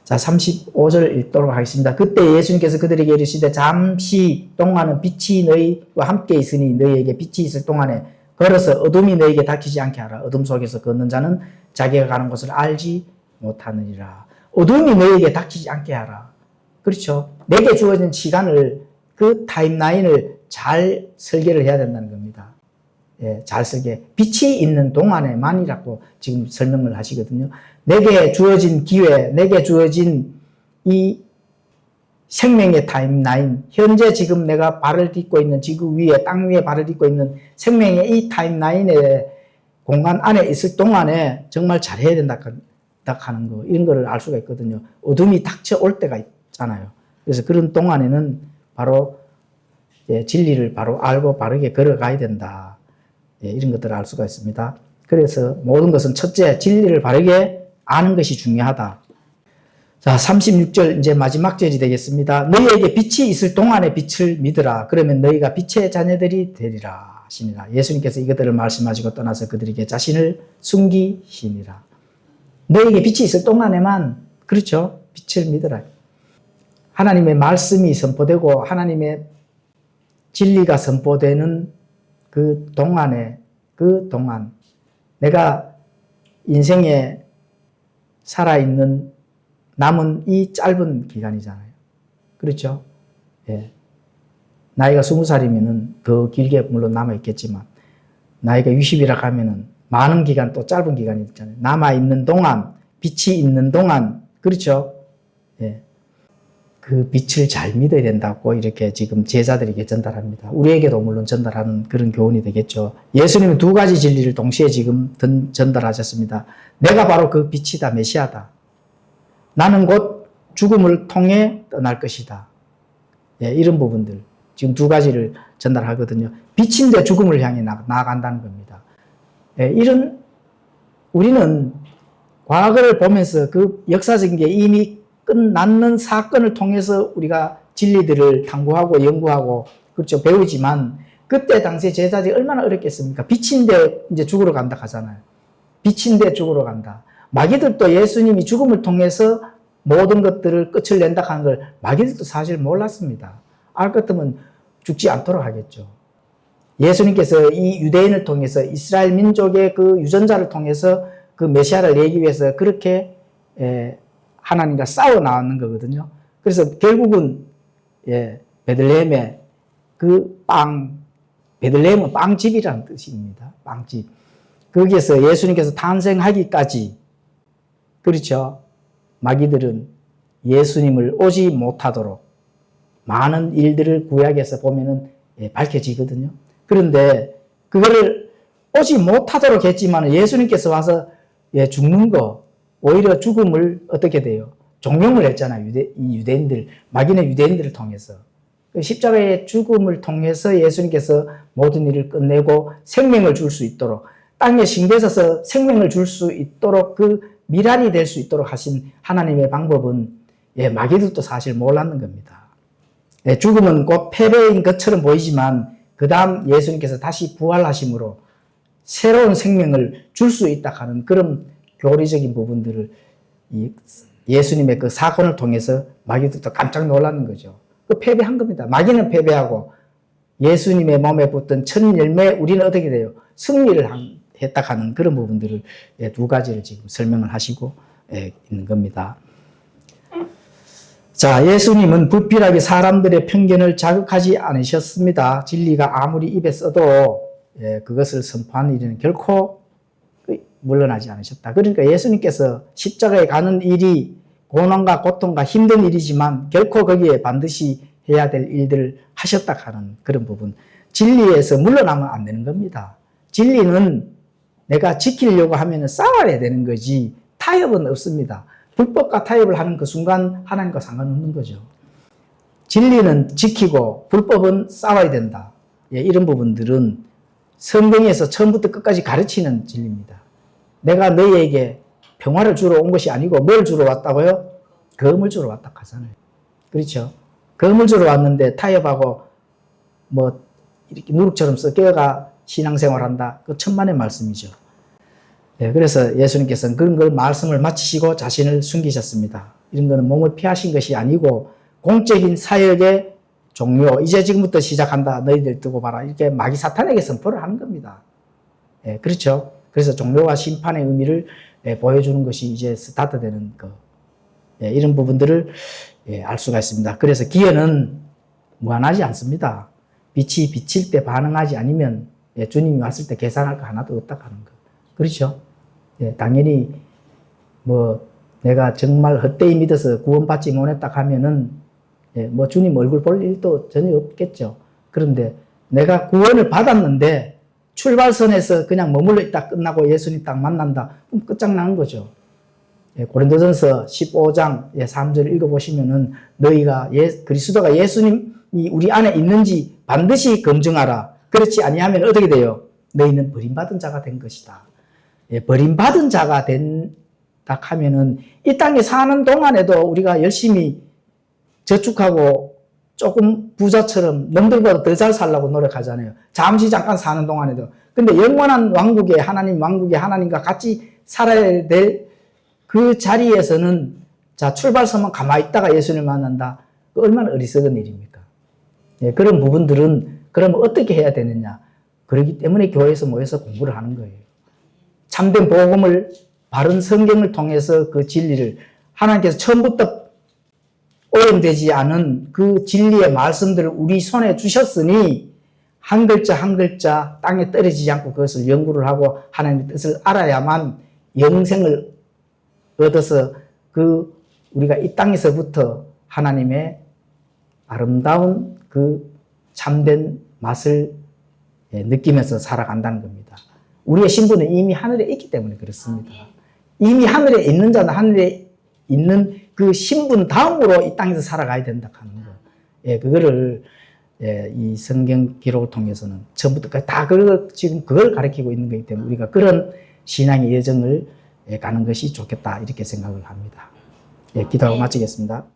자, 35절 읽도록 하겠습니다. 그때 예수님께서 그들에게 이르시되 잠시 동안은 빛이 너희와 함께 있으니 너희에게 빛이 있을 동안에 걸어서 어둠이 너희에게 닥치지 않게 하라. 어둠 속에서 걷는 자는 자기가 가는 곳을 알지 못하느니라. 어둠이 너희에게 닥치지 않게 하라. 그렇죠. 내게 주어진 시간을, 그 타임라인을 잘 설계를 해야 된다는 겁니다. 잘 설계. 빛이 있는 동안에만이라고 지금 설명을 하시거든요. 내게 주어진 기회, 내게 주어진 이 생명의 타임라인, 현재 지금 내가 발을 딛고 있는 지구 위에, 땅 위에 발을 딛고 있는 생명의 이 타임라인에 공간 안에 있을 동안에 정말 잘해야 된다 하는 거, 이런 거를 알 수가 있거든요. 어둠이 닥쳐올 때가 있잖아요. 그래서 그런 동안에는 바로 진리를 바로 알고 바르게 걸어가야 된다. 이런 것들을 알 수가 있습니다. 그래서 모든 것은 첫째, 진리를 바르게 아는 것이 중요하다. 자, 36절 이제 마지막 절이 되겠습니다. 너희에게 빛이 있을 동안에 빛을 믿으라. 그러면 너희가 빛의 자녀들이 되리라 하시니라. 예수님께서 이것들을 말씀하시고 떠나서 그들에게 자신을 숨기시니라. 너희에게 빛이 있을 동안에만, 그렇죠? 빛을 믿으라. 하나님의 말씀이 선포되고 하나님의 진리가 선포되는 그 동안 내가 인생에 살아있는 남은 이 짧은 기간이잖아요. 그렇죠? 예. 나이가 20살이면은 더 길게 물론 남아있겠지만, 나이가 60이라 하면은 많은 기간, 또 짧은 기간이 있잖아요. 남아있는 동안, 빛이 있는 동안, 그렇죠? 예. 그 빛을 잘 믿어야 된다고 이렇게 지금 제자들에게 전달합니다. 우리에게도 물론 전달하는 그런 교훈이 되겠죠. 예수님은 두 가지 진리를 동시에 지금 전달하셨습니다. 내가 바로 그 빛이다, 메시아다. 나는 곧 죽음을 통해 떠날 것이다. 예, 이런 부분들. 지금 두 가지를 전달하거든요. 빛인데 죽음을 향해 나아간다는 겁니다. 예, 우리는 과거를 보면서 그 역사적인 게 이미 끝났는 사건을 통해서 우리가 진리들을 탐구하고 연구하고, 그렇죠, 배우지만, 그때 당시에 제자들이 얼마나 어렵겠습니까? 빛인데 이제 죽으러 간다 하잖아요. 빛인데 죽으러 간다. 마귀들도 예수님이 죽음을 통해서 모든 것들을 끝을 낸다 하는 걸 마귀들도 사실 몰랐습니다. 알 것 같으면 죽지 않도록 하겠죠. 예수님께서 이 유대인을 통해서, 이스라엘 민족의 그 유전자를 통해서 그 메시아를 내기 위해서 그렇게 하나님과 싸워 나왔는 거거든요. 그래서 결국은 베들레헴의 베들레헴은 빵집이라는 뜻입니다. 빵집. 거기에서 예수님께서 탄생하기까지, 그렇죠, 마귀들은 예수님을 오지 못하도록 많은 일들을 구약에서 보면은 밝혀지거든요. 그런데 그거를 오지 못하도록 했지만 예수님께서 와서 죽는 거, 오히려 죽음을 어떻게 돼요? 종용을 했잖아요. 이 유대인들, 마귀는 유대인들을 통해서. 십자가의 죽음을 통해서 예수님께서 모든 일을 끝내고 생명을 줄 수 있도록, 땅에 신겨서서 생명을 줄 수 있도록, 그 미랄이 될 수 있도록 하신 하나님의 방법은 마귀들도 사실 몰랐는 겁니다. 죽음은 곧 패배인 것처럼 보이지만 그 다음 예수님께서 다시 부활하심으로 새로운 생명을 줄 수 있다 하는 그런 교리적인 부분들을 예수님의 그 사건을 통해서 마귀들도 깜짝 놀라는 거죠. 그 패배한 겁니다. 마귀는 패배하고 예수님의 몸에 붙던 천 열매, 우리는 어떻게 돼요? 승리를 했다 하는 그런 부분들을 두 가지를 지금 설명을 하시고 있는 겁니다. 자, 예수님은 불필요하게 사람들의 편견을 자극하지 않으셨습니다. 진리가 아무리 입에 써도 그것을 선포하는 일은 결코 물러나지 않으셨다. 그러니까 예수님께서 십자가에 가는 일이 고난과 고통과 힘든 일이지만 결코 거기에 반드시 해야 될 일들을 하셨다 하는 그런 부분. 진리에서 물러나면 안 되는 겁니다. 진리는 내가 지키려고 하면 싸워야 되는 거지 타협은 없습니다. 불법과 타협을 하는 그 순간 하나님과 상관없는 거죠. 진리는 지키고 불법은 싸워야 된다. 이런 부분들은 성경에서 처음부터 끝까지 가르치는 진리입니다. 내가 너희에게 평화를 주러 온 것이 아니고 뭘 주러 왔다고요? 검을 주러 왔다 하잖아요. 그렇죠? 검을 주러 왔는데 타협하고 뭐 이렇게 누룩처럼 섞여가 신앙생활한다. 그 천만의 말씀이죠. 그래서 예수님께서는 그런 걸 말씀을 마치시고 자신을 숨기셨습니다. 이런 거는 몸을 피하신 것이 아니고 공적인 사역의 종료, 이제 지금부터 시작한다. 너희들 두고 봐라. 이렇게 마귀 사탄에게 선포를 하는 겁니다. 그렇죠? 그래서 종료와 심판의 의미를 보여주는 것이 이제 스타트되는 거. 이런 부분들을 알 수가 있습니다. 그래서 기회는 무한하지 않습니다. 빛이 비칠 때 반응하지 않으면 주님이 왔을 때 계산할 거 하나도 없다 하는 거. 그렇죠? 당연히 뭐 내가 정말 헛되이 믿어서 구원받지 못했다 하면은 뭐 주님 얼굴 볼 일도 전혀 없겠죠. 그런데 내가 구원을 받았는데 출발선에서 그냥 머물러 있다 끝나고 예수님 딱 만난다. 그럼 끝장나는 거죠. 예, 고린도전서 15장 3절 읽어보시면은 너희가 그리스도가 예수님이 우리 안에 있는지 반드시 검증하라. 그렇지 아니하면 어떻게 돼요? 너희는 버림받은 자가 된 것이다. 예, 버림받은 자가 된다 하면은 이 땅에 사는 동안에도 우리가 열심히 저축하고 조금 부자처럼 남들보다 더 잘 살려고 노력하잖아요. 잠시 잠깐 사는 동안에도. 근데 영원한 왕국에 하나님과 같이 살아야 될 그 자리에서는 자 출발선만 가만히 있다가 예수님을 만난다. 얼마나 어리석은 일입니까? 예, 그런 부분들은 그러면 어떻게 해야 되느냐? 그렇기 때문에 교회에서 모여서 공부를 하는 거예요. 참된 복음을 바른 성경을 통해서 그 진리를 하나님께서 처음부터 오염되지 않은 그 진리의 말씀들을 우리 손에 주셨으니 한 글자 한 글자 땅에 떨어지지 않고 그것을 연구를 하고 하나님의 뜻을 알아야만 영생을 얻어서 우리가 이 땅에서부터 하나님의 아름다운 그 참된 맛을 느끼면서 살아간다는 겁니다. 우리의 신분은 이미 하늘에 있기 때문에 그렇습니다. 이미 하늘에 있는 자는 하늘에 있는 그 신분 다음으로 이 땅에서 살아가야 된다 하는 거. 예, 그거를 이 성경 기록을 통해서는 처음부터까지 다 지금 그걸 가르치고 있는 거기 때문에 우리가 그런 신앙의 여정을 가는 것이 좋겠다 이렇게 생각을 합니다. 예, 기도하고 마치겠습니다.